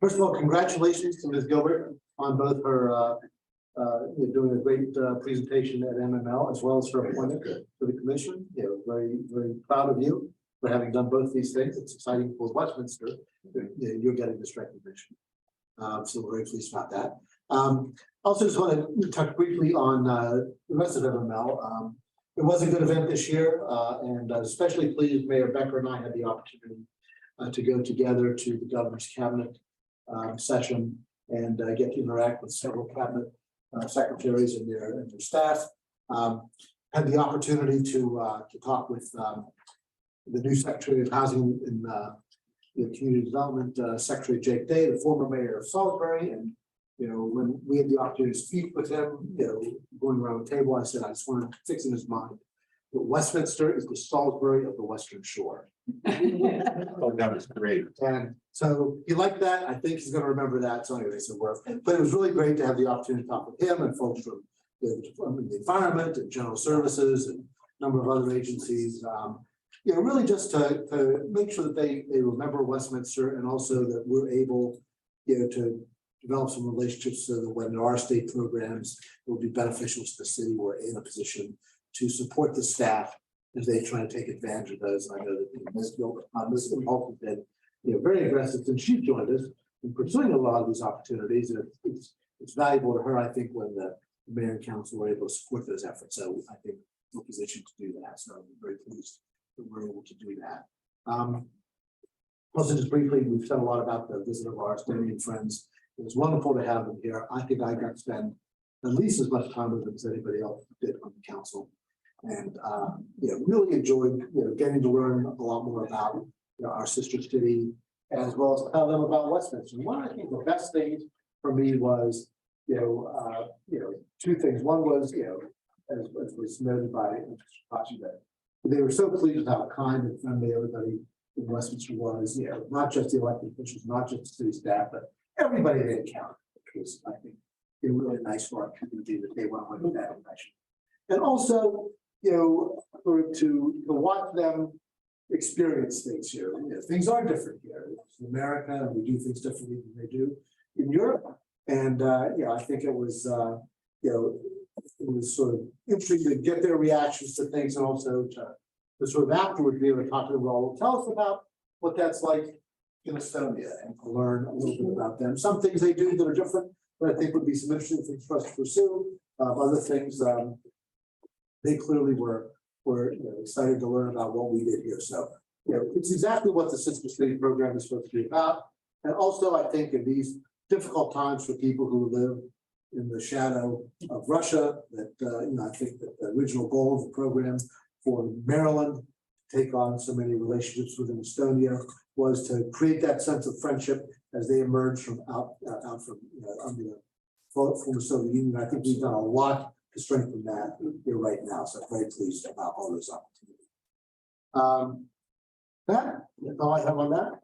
First of all, congratulations to Ms. Gilbert on both her doing a great presentation at MML, as well as her appointment to the commission. Very, very proud of you for having done both these things. It's exciting for Westminster that you're getting this recognition. So we're very pleased about that. Also, just want to touch briefly on the rest of MML. It was a good event this year, and especially pleased Mayor Becker and I had the opportunity to go together to the governor's cabinet session and get to interact with several cabinet secretaries and their staff. Had the opportunity to talk with the new Secretary of Housing Community Development Secretary Jake Day, the former mayor of Salisbury, and when we had the opportunity to speak with him, going around the table, I said, I just want to fix in his mind that Westminster is the Salisbury of the Western Shore. Oh, that was great. And so he liked that. I think he's gonna remember that. So anyway, so but it was really great to have the opportunity to talk with him and folks from the environment and general services and a number of other agencies. Really just to make sure that they remember Westminster, and also that we're able, to develop some relationships so that when there are state programs, it will be beneficial to the city. We're in a position to support the staff as they try to take advantage of those. I know that Ms. Gilbert has been, very aggressive since she joined us in pursuing a lot of these opportunities. And it's valuable to her, I think, when the mayor and council were able to support those efforts. So I think we're positioned to do that. So I'm very pleased that we're able to do that. Also, just briefly, we've said a lot about the visit of our Estonian friends. It was wonderful to have them here. I think I got to spend at least as much time with them as anybody else did on the council. And really enjoyed getting to learn a lot more about our sister city, as well as tell them about Westminster. One of the best things for me was two things. One was as was noted by Pachi, that they were so pleased with how kind and friendly everybody in Westminster was. Not just the elected officials, not just the city staff, but everybody they encountered, which was, I think, really nice for our community that they went with that impression. And also, to watch them experience things here. Things are different here. It's in America, and we do things differently than they do in Europe. And I think it was it was sort of interesting to get their reactions to things, and also to sort of afterward be able to talk to them. Well, tell us about what that's like in Estonia, and to learn a little bit about them. Some things they do that are different, but I think would be some interesting things for us to pursue. Other things. They clearly were excited to learn about what we did here. So, it's exactly what the Sister City program is supposed to be about. And also, I think in these difficult times for people who live in the shadow of Russia, that, I think that the original goal of the program for Maryland to take on so many relationships within Estonia was to create that sense of friendship as they emerge from out from, under the Soviet Union. I think we've done a lot to strengthen that here right now. So I'm very pleased about all those opportunities. That's all I have on that.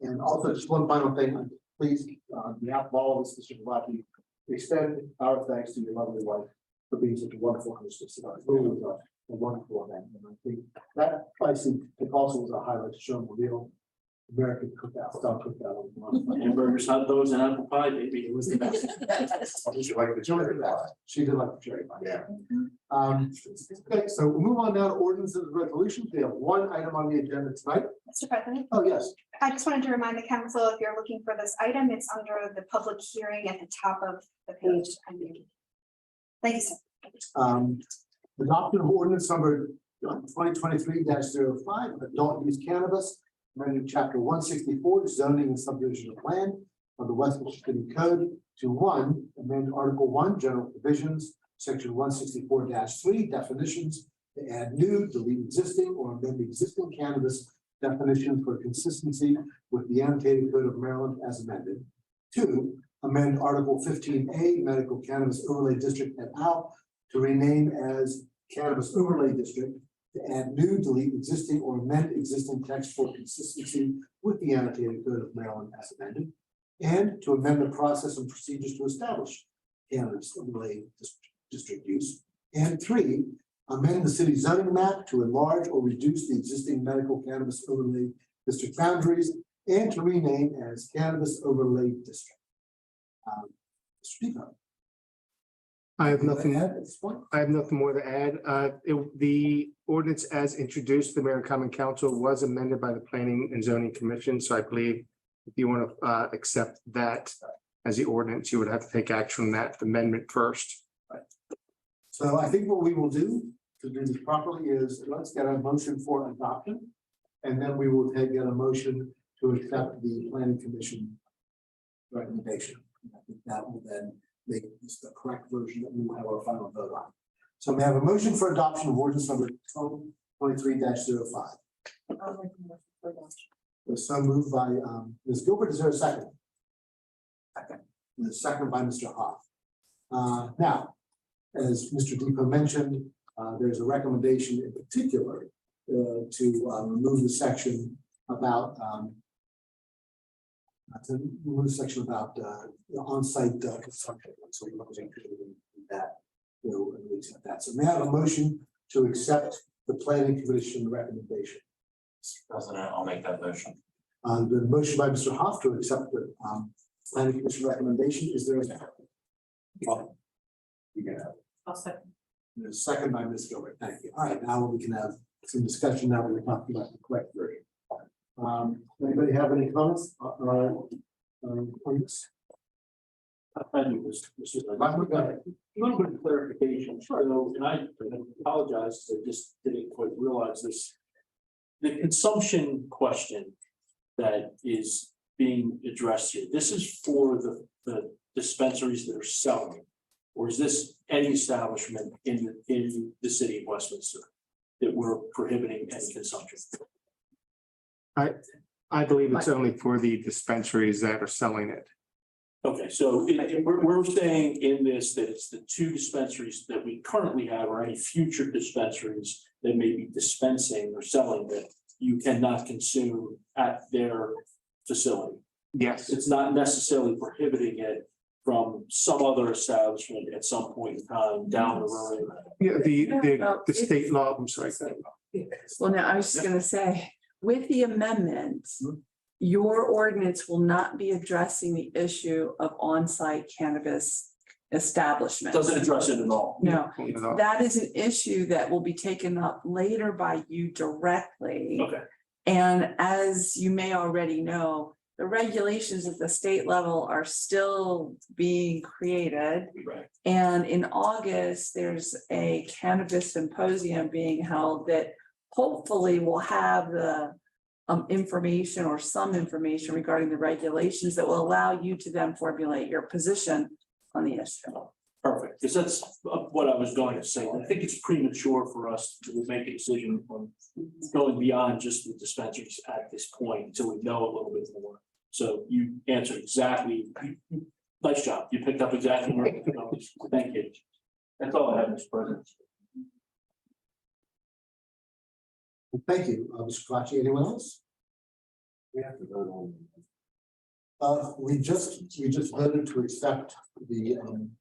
And also just one final thing, please, on behalf of all of us, Mr. Galati, extend our thanks to your lovely wife for being such a wonderful hostess. It really was a wonderful event. And I think that I think it also was a highlight to show them the real American cookout, style cookout. Hamburgers, hot dogs, and apple pie, baby. It was the best. Did you like the cherry pie? She did like the cherry pie. Yeah. Okay, so we'll move on now to ordinances and resolutions. We have one item on the agenda tonight. Mr. President, Oh, yes. I just wanted to remind the council, if you're looking for this item, it's under the public hearing at the top of the page. Thank you, sir. Adoption of ordinance number 2023-05, adult use cannabis, amending chapter 164, zoning and subdivision of land of the Westminster City Code to 1, amend article 1, general provisions, section 164-3, definitions, to add new, delete existing, or amend existing cannabis definition for consistency with the annotated code of Maryland as amended. 2, amend article 15A, medical cannabis overlay district et al. To rename as cannabis overlay district, to add new, delete existing, or amend existing text for consistency with the annotated code of Maryland as amended, and to amend the process and procedures to establish cannabis overlay district use. And 3, amend the city zoning map to enlarge or reduce the existing medical cannabis overlay district boundaries, and to rename as cannabis overlay district. Speaker. I have nothing. At this point. I have nothing more to add. The ordinance as introduced, the mayor and common council was amended by the planning and zoning commission. So I believe if you want to accept that as the ordinance, you would have to take action on that amendment first. So I think what we will do to do this properly is let's get a motion for adoption. And then we will get a motion to accept the planning commission recommendation. I think that will then make this the correct version that we will have our final vote on. So we have a motion for adoption of ordinance number 2023-05. So moved by Ms. Gilbert. Is there a second? Second. And a second by Mr. Hoff. Now, as Mr. Depot mentioned, there's a recommendation in particular to remove the section about the on-site consumption. So we're looking at that, and accept that. So may I have a motion to accept the planning commission recommendation? Mr. President, I'll make that motion. The motion by Mr. Hoff to accept the planning commission recommendation. Is there a second? Well, you can have. I'll second. There's a second by Ms. Gilbert. Thank you. All right, now we can have some discussion now that we're talking about the correct version. Anybody have any comments on this? I do, Mr. President. A little bit of clarification, so, and I apologize, I just didn't quite realize this. The consumption question that is being addressed here, this is for the dispensaries that are selling. Or is this any establishment in the city of Westminster that we're prohibiting any consumption? I believe it's only for the dispensaries that are selling it. Okay, so we're saying in this that it's the two dispensaries that we currently have or any future dispensaries that may be dispensing or selling that you cannot consume at their facility. Yes. It's not necessarily prohibiting it from some other establishment at some point in time down the road. Yeah, the state law, I'm sorry. Well, no, I was just gonna say, with the amendment, your ordinance will not be addressing the issue of on-site cannabis establishment. Doesn't address it at all. No, that is an issue that will be taken up later by you directly. Okay. And as you may already know, the regulations at the state level are still being created. Right. And in August, there's a cannabis symposium being held that hopefully will have the information or some information regarding the regulations that will allow you to then formulate your position on the issue. Perfect, because that's what I was going to say. I think it's premature for us to make a decision on going beyond just the dispensaries at this point until we know a little bit more. So you answered exactly. Nice job. You picked up exactly where it goes. Thank you. That's all I have, Mr. President. Thank you, Mr. Kalachi. Anyone else? We have to vote on. We just voted to accept the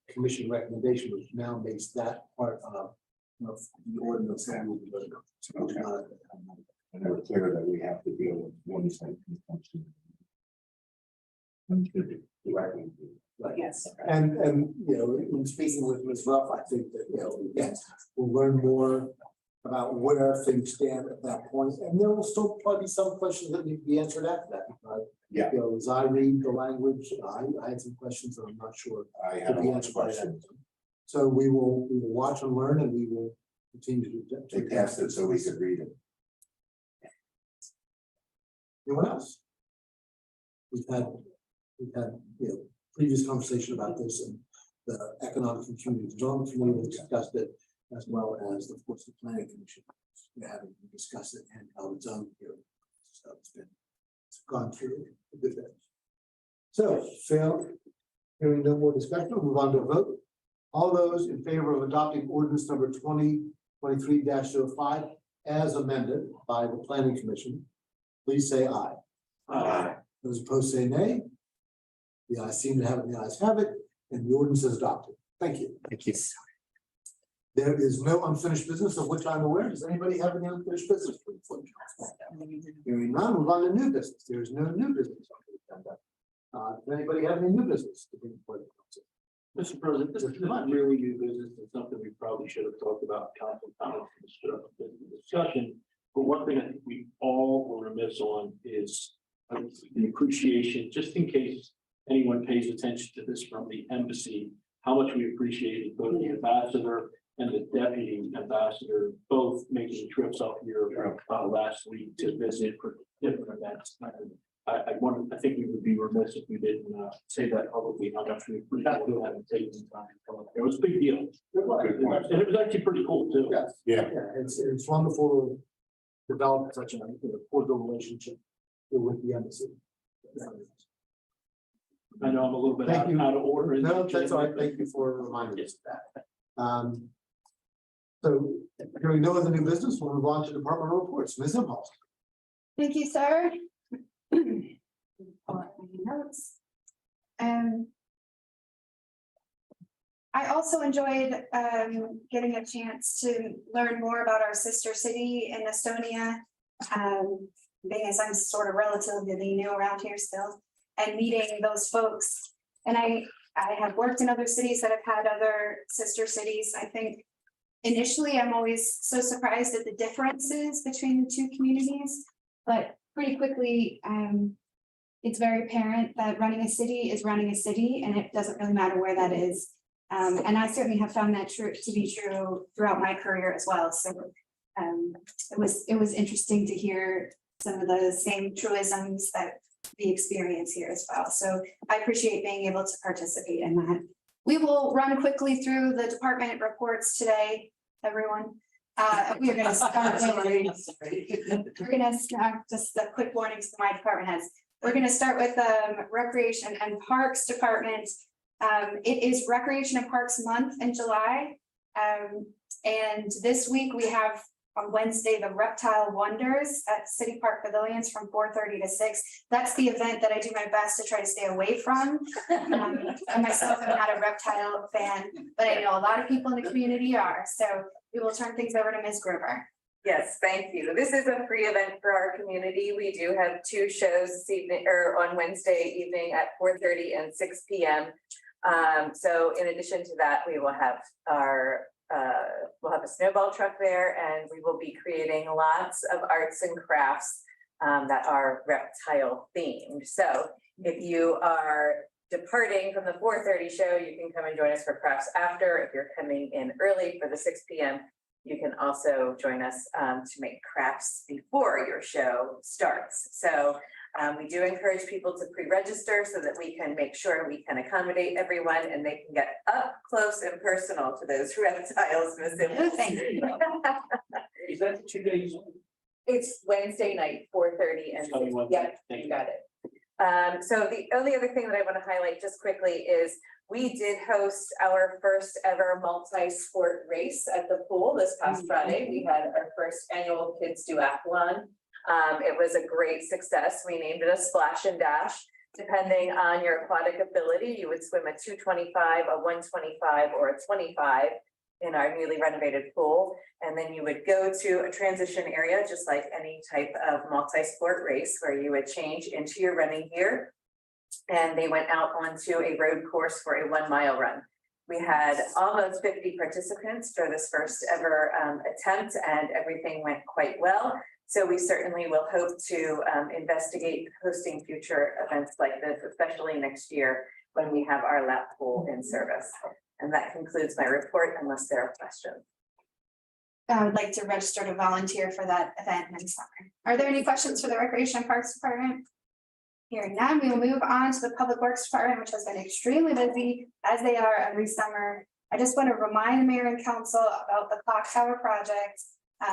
commission recommendation, which now makes that part of the ordinance that will be voted on. So it's not, And they're clear that we have to deal with one site consumption. Directly. Yes. and in speaking with Ms. Ruff, I think that, yes, we'll learn more about where things stand at that point, and there will still probably be some questions that need to be answered after that. Yeah. As I read the language, I had some questions that I'm not sure. I have a lot of questions. So we will watch and learn, and we will continue to. They passed it so we could read it. Anyone else? We've had previous conversation about this, and the Economic and Community Development Committee discussed it, as well as, of course, the Planning Commission. We haven't discussed it and held its own hearing. So it's gone through a good bit. So, hearing no more discussion, we'll move on to a vote. All those in favor of adopting ordinance number 2023-05 as amended by the Planning Commission, please say aye. Aye. Those opposed say nay. The ayes seem to have it, the ayes have it, and the ordinance is adopted. Thank you. Thank you. There is no unfinished business of which I'm aware. Does anybody have any unfinished business? Hearing none, move on to new business. There is no new business on the agenda. Does anybody have any new business to bring forward? Mr. President, this is not really new business. It's something we probably should have talked about in council comments and discussion. But one thing I think we all were remiss on is the appreciation, just in case anyone pays attention to this from the embassy, how much we appreciated both the ambassador and the deputy ambassador both making trips up here last week to visit for different events. I think we would be remiss if we didn't say that publicly. How much we appreciate having taken the time to come up. It was a big deal. And it was actually pretty cool too. Yes. Yeah, it's wonderful to develop such a cordial relationship with the embassy. I know I'm a little bit Thank you. out of order. in No, the that's all right. agenda, Thank you for reminding us of that. So hearing no other new business, we'll move on to departmental reports. Ms. Imhoff. Thank you, sir. Pull up my notes. I also enjoyed getting a chance to learn more about our sister city in Estonia. Being as I'm sort of relatively new around here still, and meeting those folks. And I have worked in other cities that have had other sister cities. I think initially I'm always so surprised at the differences between the two communities, but pretty quickly it's very apparent that running a city is running a city, and it doesn't really matter where that is. And I certainly have found that to be true throughout my career as well. So it was interesting to hear some of the same truisms that we experience here as well. So I appreciate being able to participate in that. We will run quickly through the department reports today, everyone. We are going to start just a quick warning to my department heads. We're going to start with Recreation and Parks Department. It is Recreation and Parks Month in July. And this week we have on Wednesday, the Reptile Wonders at City Park Pavilions from 4:30 to 6. That's the event that I do my best to try to stay away from. I myself am not a reptile fan, but I know a lot of people in the community are. So we will turn things over to Ms. Gruber. Yes, thank you. This is a free event for our community. We do have 2 shows this evening or on Wednesday evening at 4:30 and 6 p.m. So in addition to that, we will have our we'll have a snowball truck there, and we will be creating lots of arts and crafts that are reptile themed. So if you are departing from the 4:30 show, you can come and join us for crafts after. If you're coming in early for the 6 p.m., you can also join us to make crafts before your show starts. So we do encourage people to pre-register so that we can make sure we can accommodate everyone and they can get up close and personal to those reptiles. Thank you. Is that 2 days? It's Wednesday night, 4:30 and Oh, you want yep, that? Thank you got it. So the only other thing that I want to highlight just quickly is we did host our first ever multi-sport race at the pool this past Friday. We had our first annual Kids Duathlon. It was a great success. We named it a splash and dash. Depending on your aquatic ability, you would swim a 225, a 125, or a 25 in our newly renovated pool. And then you would go to a transition area, just like any type of multi-sport race, where you would change into your running gear. And they went out onto a road course for a 1 mile run. We had almost 50 participants for this first ever attempt, and everything went quite well. So we certainly will hope to investigate hosting future events like this, especially next year when we have our lap pool in service. And that concludes my report, unless there are questions. I would like to register to volunteer for that event next summer. Are there any questions for the Recreation and Parks Department? Hearing none, we will move on to the Public Works Department, which has been extremely busy, as they are every summer. I just want to remind the mayor and council about the clock tower project.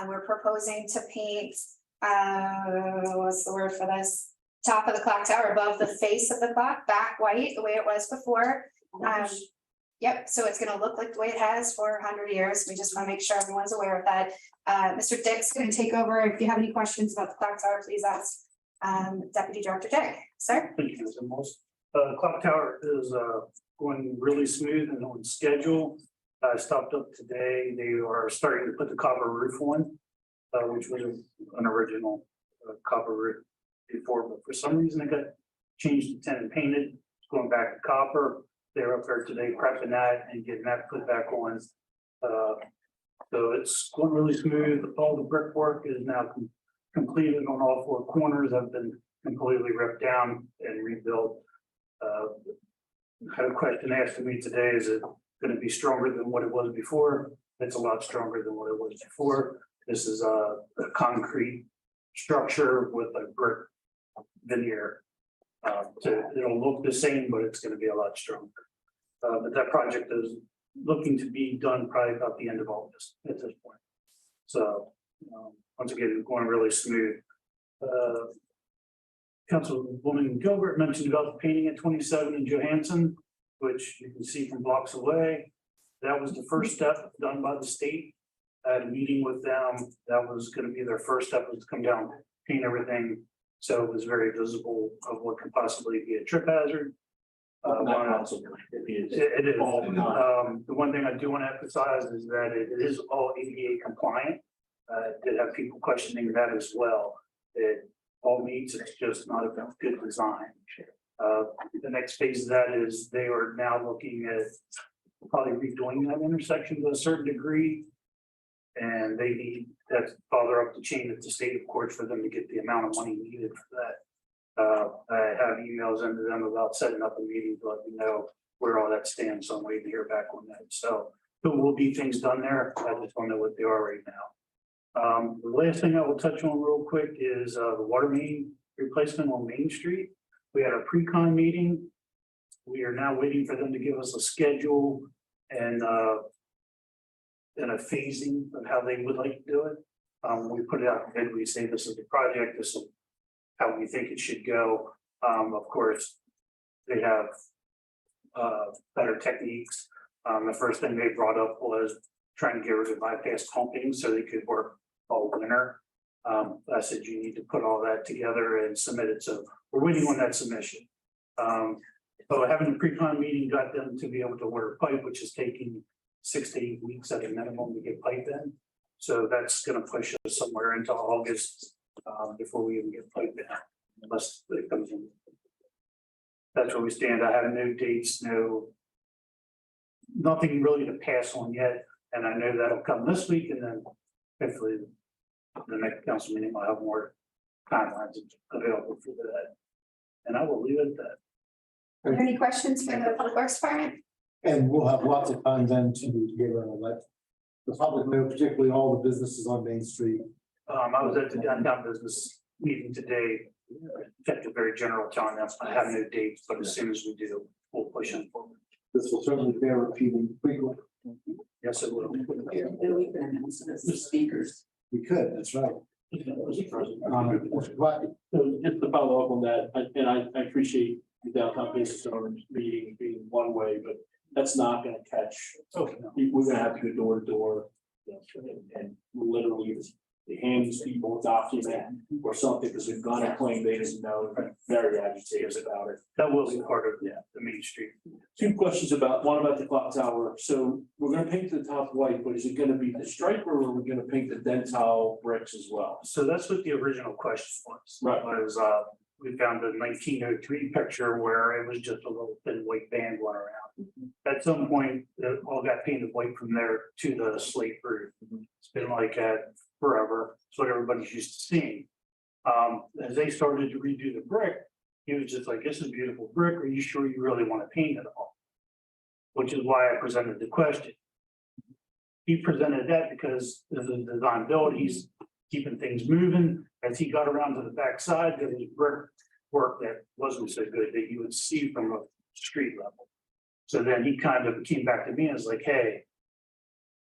We're proposing to paint, what's the word for this? Top of the clock tower above the face of the clock, back white, the way it was before. Yep, so it's gonna look like the way it has for 100 years. We just want to make sure everyone's aware of that. Mr. Dick's gonna take over. If you have any questions about the clock tower, please ask Deputy Director Dick. Sir? Thank you, Mr. Moss. Clock tower is going really smooth and on schedule. I stopped up today. They are starting to put the copper roof on, which was an original copper roof before, but for some reason it got changed to tin and painted. It's going back to copper. They're up there today prepping that and getting that put back on. So it's going really smooth. All the brickwork is now completed on all 4 corners. Have been completely ripped down and rebuilt. I had a question asked to me today, is it going to be stronger than what it was before? It's a lot stronger than what it was before. This is a concrete structure with a brick veneer. So it'll look the same, but it's going to be a lot stronger. But that project is looking to be done probably about the end of August at this point. So once again, going really smooth. Councilwoman Gilbert mentioned about the painting at 27 in Johansson, which you can see from blocks away. That was the first step done by the state. I had a meeting with them. That was gonna be their first step, was to come down, paint everything. So it was very visible of what could possibly be a trip hazard. It is. The one thing I do want to emphasize is that it is all ADA compliant. Did have people questioning that as well. It all meets, it's just not a good design. The next phase of that is they are now looking at probably redoing that intersection to a certain degree. And they need that farther up the chain at the state of course for them to get the amount of money needed for that. I have emails into them about setting up a meeting to let me know where all that stands. So I'm waiting to hear back on that. So there will be things done there. I just don't know what they are right now. The last thing I will touch on real quick is the water main replacement on Main Street. We had a pre-con meeting. We are now waiting for them to give us a schedule and a phasing of how they would like to do it. We put it out and we say this is the project, this is how we think it should go. Of course, they have better techniques. The first thing they brought up was trying to get rid of bypass pumping so they could work all winter. I said, you need to put all that together and submit it. So we're waiting on that submission. But having a pre-con meeting got them to be able to order pipe, which is taking 6 to 8 weeks at a minimum to get pipe in. So that's gonna push us somewhere into August before we even get pipe in, unless it comes in. That's where we stand. I have no dates, nothing really to pass on yet. And I know that'll come this week and then hopefully the next council meeting will have more timelines available for that. And I will leave it at that. Are there any questions for the Public Works Department? And we'll have lots of time then to be able to let the public know, particularly all the businesses on Main Street. I was at the downtown business meeting today. Kept it very general, telling them I have no dates, but as soon as we do, we'll push them forward. This will certainly bear repeating frequently. Yes, it will. And we can announce it as the speakers. We could, that's right. But So just to follow up on that, I appreciate the downtown business owners meeting being one way, but that's not gonna catch. We're gonna have to go door to door. And literally hand these people a document or something, because they're gonna claim they didn't know, and very agitated about it. That will be part of the Main Street. Two questions one about the clock tower. So we're gonna paint the top white, but is it gonna be the stripe or are we gonna paint the dentile bricks as well? So that's what the original question was. Right. Was we found a 1903 picture where it was just a little thin white band going around. At some point, it all got painted white from there to the slate roof. It's been like that forever. It's what everybody's used to seeing. As they started to redo the brick, he was just like, this is beautiful brick. Are you sure you really want to paint it all? Which is why I presented the question. He presented that because as a design build, he's keeping things moving. As he got around to the backside, there was brick work that wasn't so good that you would see from a street level. So then he kind of came back to me and was like, hey,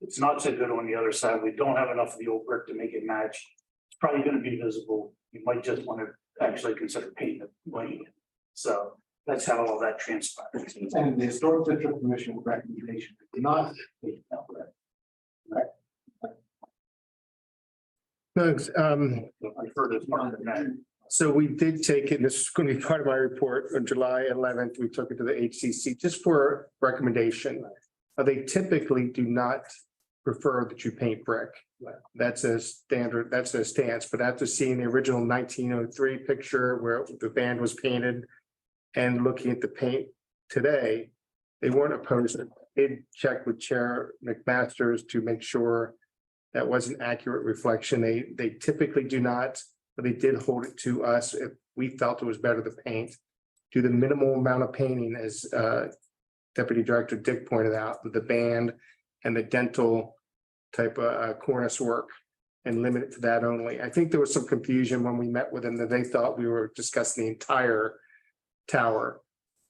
it's not so good on the other side. We don't have enough of the old brick to make it match. It's probably going to be visible. You might just want to actually consider painting it white. So that's how all that transpired. and the Historic District Commission recommendation did not. Right. Thanks. I've heard it's part of that. So we did take it, this is going to be part of my report on July 11th, we took it to the HCC just for recommendation. They typically do not prefer that you paint brick. That's a standard, that's a stance, but after seeing the original 1903 picture where the band was painted and looking at the paint today, they weren't opposed. They checked with Chair McMasters to make sure that was an accurate reflection. They typically do not, but they did hold it to us if we felt it was better to paint. Do the minimal amount of painting as Deputy Director Dick pointed out, with the band and the dental type of cornice work, and limit it to that only. I think there was some confusion when we met with them that they thought we were discussing the entire tower.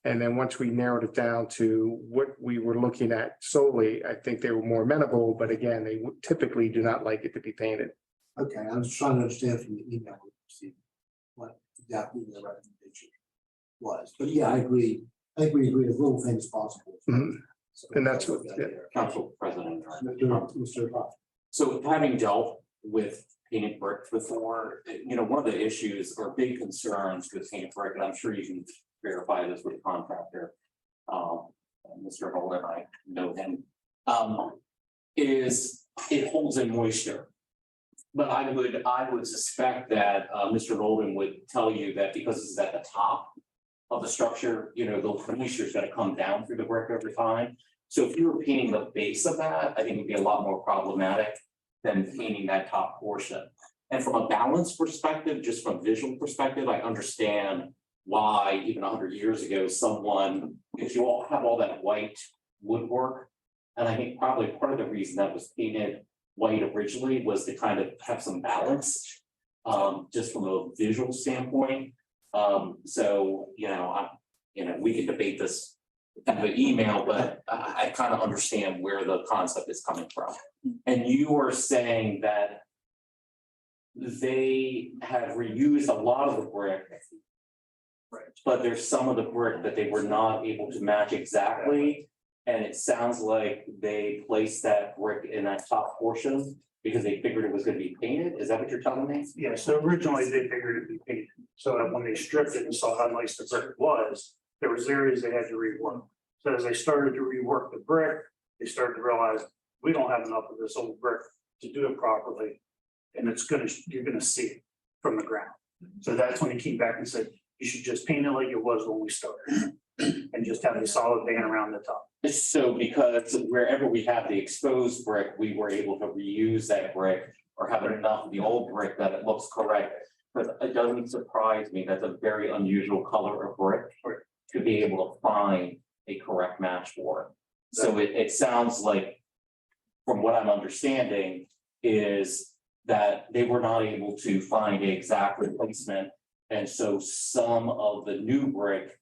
And then once we narrowed it down to what we were looking at solely, I think they were more amenable, but again, they typically do not like it to be painted. Okay, I was trying to understand from the email we received what exactly what the recommendation was. But yeah, I agree. I think we agree as little things as possible. Mhm. And that's what, yeah. Council President. Mr. Pop. So having dealt with painted brick before, one of the issues or big concerns with painted brick, and I'm sure you can verify this with the contractor. Mr. Holden, I know him, is it holds in moisture. But I would suspect that Mr. Golden would tell you that because this is at the top of the structure, the moisture is gonna come down through the brick over time. So if you were painting the base of that, I think it would be a lot more problematic than painting that top portion. And from a balance perspective, just from a visual perspective, I understand why even 100 years ago, because you all have all that white woodwork. And I think probably part of the reason that was painted white originally was to kind of have some balance, just from a visual standpoint. We can debate this in the email, but I kind of understand where the concept is coming from. And you are saying that they have reused a lot of the brick. Right. But there's some of the brick that they were not able to match exactly. And it sounds like they placed that brick in that top portion because they figured it was gonna be painted. Is that what you're telling me? Yeah, so originally they figured it'd be painted, so that when they stripped it and saw how nice the brick was, there was areas they had to rework. So as they started to rework the brick, they started to realize, we don't have enough of this old brick to do it properly. And you're gonna see it from the ground. So that's when he came back and said, you should just paint it like it was when we started. And just have a solid band around the top. So because wherever we have the exposed brick, we were able to reuse that brick or have enough of the old brick that it looks correct. But it doesn't surprise me, that's a very unusual color of brick to be able to find a correct match for it. So it sounds like, from what I'm understanding, is that they were not able to find the exact replacement. And so some of the new brick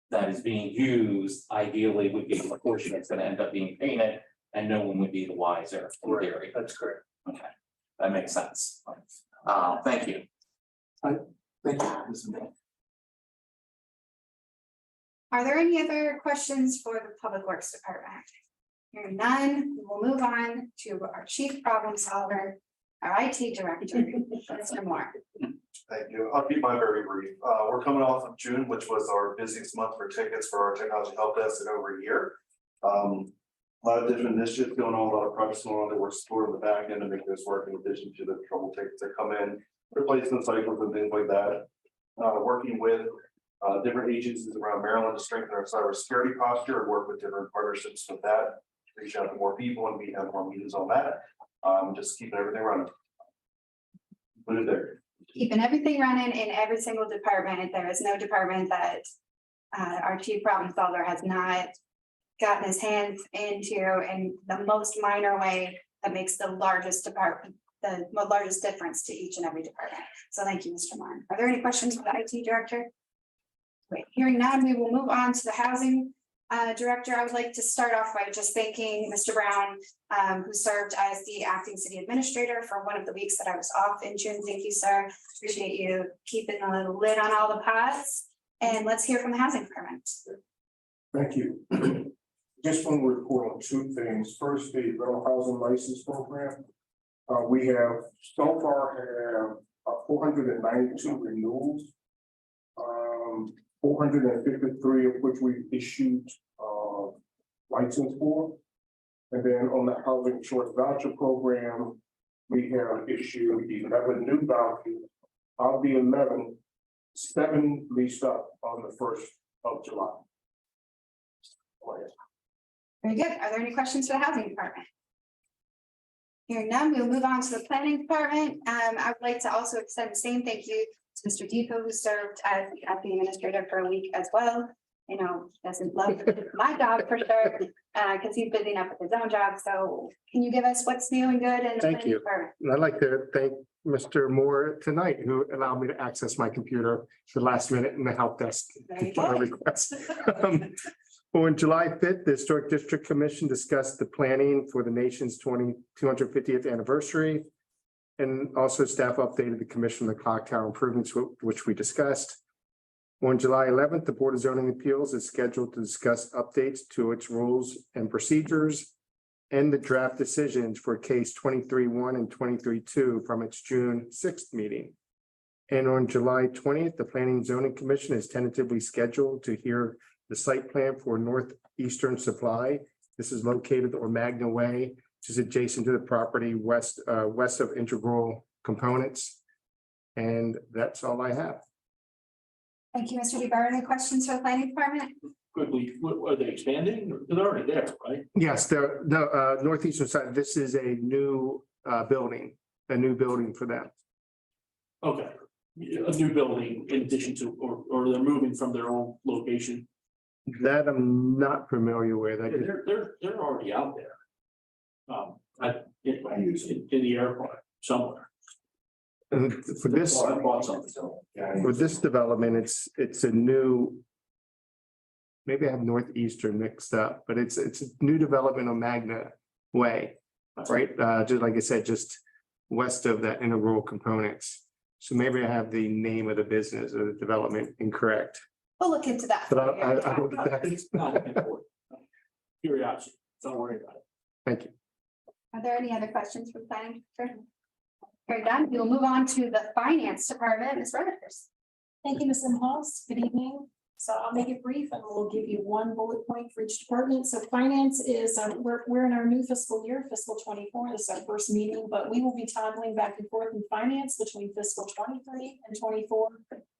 that is being used ideally would be a portion that's gonna end up being painted and no one would be the wiser in theory. That's correct. Okay, that makes sense. Thank you. Thank you, Mr. Mayor. Are there any other questions for the Public Works Department? Hearing none, we will move on to our chief problem solver, our IT director, Mr. Moore. Thank you. I'll keep mine very brief. We're coming off of June, which was our busiest month for tickets for our technology help desk in over a year. A lot of different initiatives going on, a lot of projects going on that we're supporting the back end to make this work in addition to the trouble tickets that come in, replacement cycles and things like that. Working with different agencies around Maryland to strengthen our cybersecurity posture and work with different partnerships with that. Reach out to more people and we have more meetings on that. Just keeping everything running. Put it there. Keeping everything running in every single department. There is no department that our chief problem solver has not gotten his hands into in the most minor way that makes the largest department, the largest difference to each and every department. So thank you, Mr. Moore. Are there any questions for the IT director? Great. Hearing none, we will move on to the housing director. I would like to start off by just thanking Mr. Brown, who served as the acting city administrator for one of the weeks that I was off in June. Thank you, sir. Appreciate you keeping a lid on all the pots. And let's hear from the housing department. Thank you. Just want to report on two things. First, the rental housing license program. We have so far have 492 renewals. 453 of which we issued license for. And then on the housing short voucher program, we have issued 11 new vouchers. Of the 11, 7 leased up on the 1st of July. Very good. Are there any questions for the housing department? Hearing none, we'll move on to the planning department. I would like to also extend the same thank you to Mr. Depot, who served as the acting administrator for a week as well. You know, doesn't love my job for sure, because he's busy enough with his own job. So can you give us what's new and good in the Thank planning you. department? And I'd like to thank Mr. Moore tonight, who allowed me to access my computer the last minute in the help desk. Very for our good. request. On July 5th, the Historic District Commission discussed the planning for the nation's 250th anniversary. And also staff updated the commission on the clock tower improvements, which we discussed. On July 11th, the Board of Zoning Appeals is scheduled to discuss updates to its rules and procedures and the draft decisions for case 23-1 and 23-2 from its June 6th meeting. And on July 20th, the Planning and Zoning Commission is tentatively scheduled to hear the site plan for Northeastern Supply. This is located on Magna Way, which is adjacent to the property west of Integral Components. And that's all I have. Thank you, Mr. DeBar. Any questions for the planning department? Quickly, what, are they expanding? They're already there, right? Yes, the northeastern side, this is a new building for them. Okay, a new building in addition to, or they're moving from their old location. That I'm not familiar with. I did- They're already out there. In the airport somewhere. For this, I bought something. So. for this development, it's a new. Maybe I have Northeastern mixed up, but it's a new development on Magna Way, right? Just like I said, just west of that Integral Components. So maybe I have the name of the business or the development incorrect. We'll look into that. But for you. I don't think that is. Curiosity, don't worry about it. Thank you. Are there any other questions for the planning? Very done. We will move on to the finance department. Ms. Rogers. Thank you, Ms. Imhoff. Good evening. So I'll make it brief and we'll give you one bullet point for each department. So finance is, we're in our new fiscal year, fiscal 24. This is our first meeting, but we will be toggling back and forth in finance between fiscal 23 and 24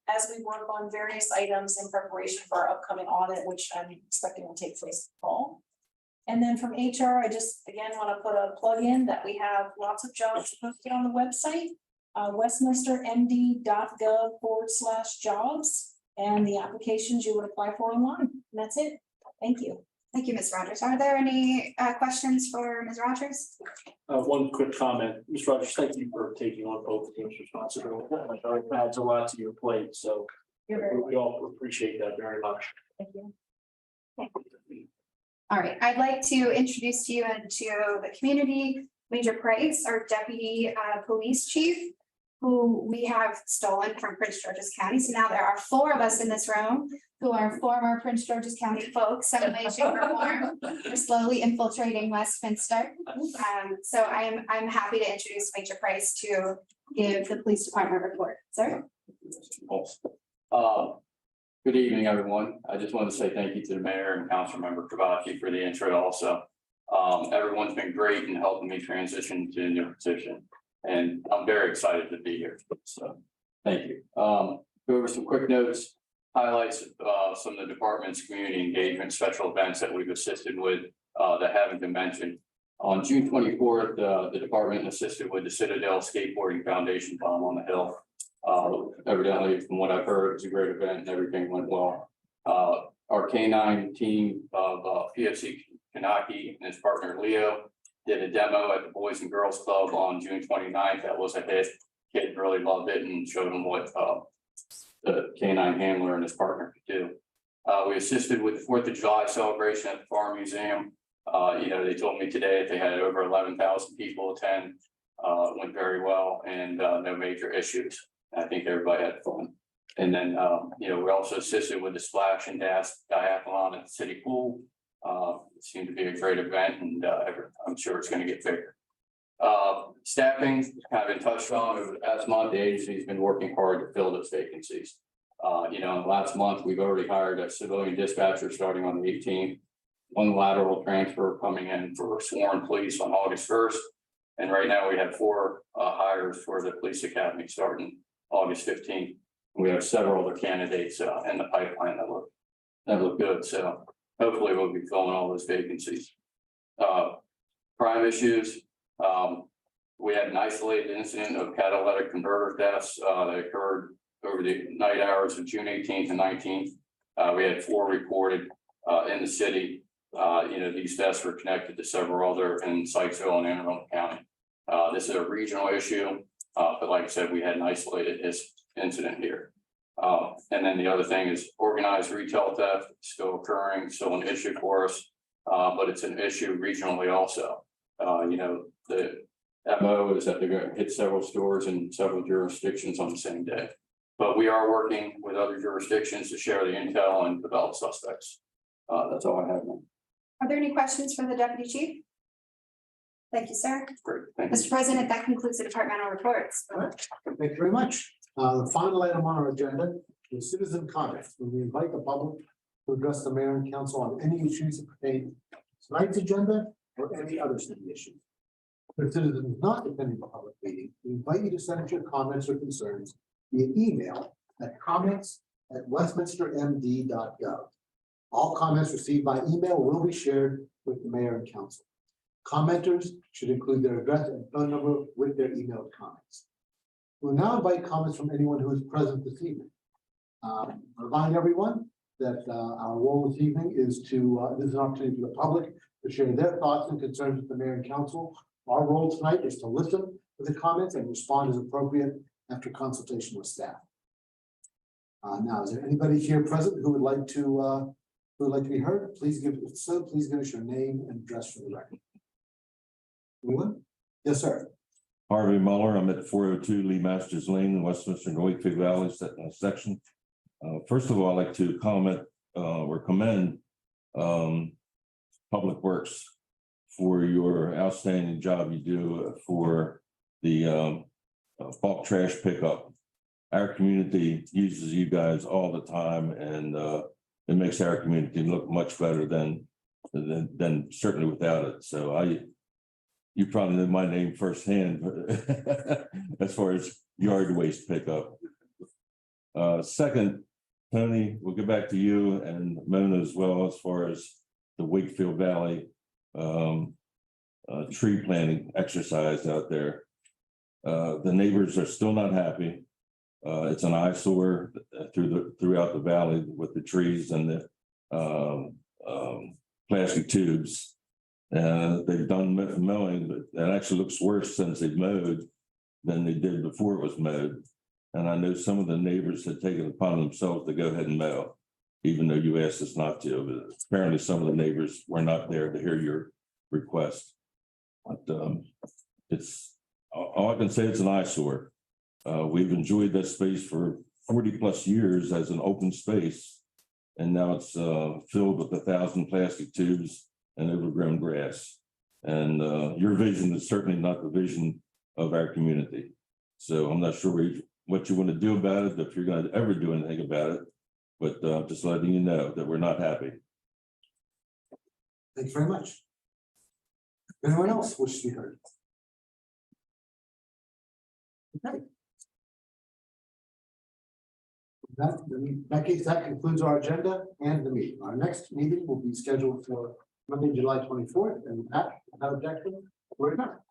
as we work on various items in preparation for our upcoming audit, which I'm expecting will take place in the fall. And then from HR, I just, again, want to put a plug in that we have lots of jobs posted on the website, westminstermd.gov/jobs, and the applications you would apply for online. And that's it. Thank you. Thank you, Ms. Rogers. Are there any questions for Ms. Rogers? One quick comment, Ms. Rogers, thank you for taking on both of those responsibilities. It adds a lot to your plate, so we all appreciate that very much. Thank you. All right, I'd like to introduce to you into the community, Major Price, our deputy police chief, who we have stolen from Prince George's County. So now there are 4 of us in this room who are former Prince George's County folks, some way, shape, or form. We're slowly infiltrating Westminster. So I'm happy to introduce Major Price to give the police department report. Sir. Good evening, everyone. I just want to say thank you to the mayor and council member Kavachi for the intro also. Everyone's been great in helping me transition to a new position, and I'm very excited to be here. So thank you. Go over some quick notes, highlights of some of the department's community engagement special events that we've assisted with that haven't been mentioned. On June 24th, the department assisted with the Citadel Skateboarding Foundation Bomb on the Hill. Evidently, from what I've heard, it was a great event and everything went well. Our K9 team of PFC Kanaki and his partner Leo did a demo at the Boys and Girls Club on June 29th. That was a hit. Kids really loved it and showed them what the K9 handler and his partner could do. We assisted with the 4th of July celebration at the Farm Museum. They told me today that they had over 11,000 people attend. Went very well and no major issues. I think everybody had fun. And then, we also assisted with the splash and dash diathlon at the city pool. It seemed to be a great event and I'm sure it's going to get bigger. Staffing kind of been touched on over the past month. The agency's been working hard to fill those vacancies. Last month, we've already hired a civilian dispatcher starting on the 18th. 1 lateral transfer coming in for sworn police on August 1st. And right now we have 4 hires for the police academy starting August 15th. We have several other candidates in the pipeline that look good. So hopefully we'll be filling all those vacancies. Crime issues. We had an isolated incident of catalytic converter deaths that occurred over the night hours of June 18th and 19th. We had 4 reported in the city. These deaths were connected to several other in Sykesville and Anne Arundel County. This is a regional issue, but like I said, we had an isolated incident here. And then the other thing is organized retail theft, still occurring, still an issue for us, but it's an issue regionally also. MO is that they're going to hit several stores in several jurisdictions on the same day. But we are working with other jurisdictions to share the intel and develop suspects. That's all I have. Now. Are there any questions for the deputy chief? Thank you, sir. Great, thank you. Mr. President, that concludes the departmental reports. All right, thank you very much. The final item on our agenda is citizen comments. When we invite the public to address the mayor and council on any issues that pertain to tonight's agenda or any other city issue. If citizens not attending the public meeting, we invite you to send your comments or concerns via email at comments@westminstermd.gov. All comments received by email will be shared with the mayor and council. Commenters should include their address and phone number with their emailed comments. We'll now invite comments from anyone who is present this evening. Remind everyone that our role this evening is to, this is an opportunity for the public to share their thoughts and concerns with the mayor and council. Our role tonight is to listen to the comments and respond as appropriate after consultation with staff. Now, is there anybody here present who would like to be heard? Please give us your name and address for the record. Anyone? Yes, sir. Harvey Muller, I'm at 402 Lee Masters Lane in Westminster and Wakefield Valley section. First of all, I'd like to comment or commend Public Works for your outstanding job you do for the bulk trash pickup. Our community uses you guys all the time, and it makes our community look much better than certainly without it. So you probably know my name firsthand as far as yard waste pickup. Second, Tony, we'll get back to you and Mona as well as far as the Wakefield Valley tree planting exercise out there. The neighbors are still not happy. It's an eyesore throughout the valley with the trees and the plastic tubes. They've done mowing, but that actually looks worse since they've mowed than they did before it was mowed. And I know some of the neighbors had taken it upon themselves to go ahead and mow, even though you asked us not to. But apparently some of the neighbors were not there to hear your request. But it's all I can say, it's an eyesore. We've enjoyed that space for 40 plus years as an open space. And now it's filled with 1,000 plastic tubes and overgrown grass. And your vision is certainly not the vision of our community. So I'm not sure what you want to do about it, if you're going to ever do anything about it, but just letting you know that we're not happy. Thanks very much. Anyone else wish to be heard? Okay. In that case, that concludes our agenda and the meeting. Our next meeting will be scheduled for Monday, July 24th, and without objection, we're adjourned.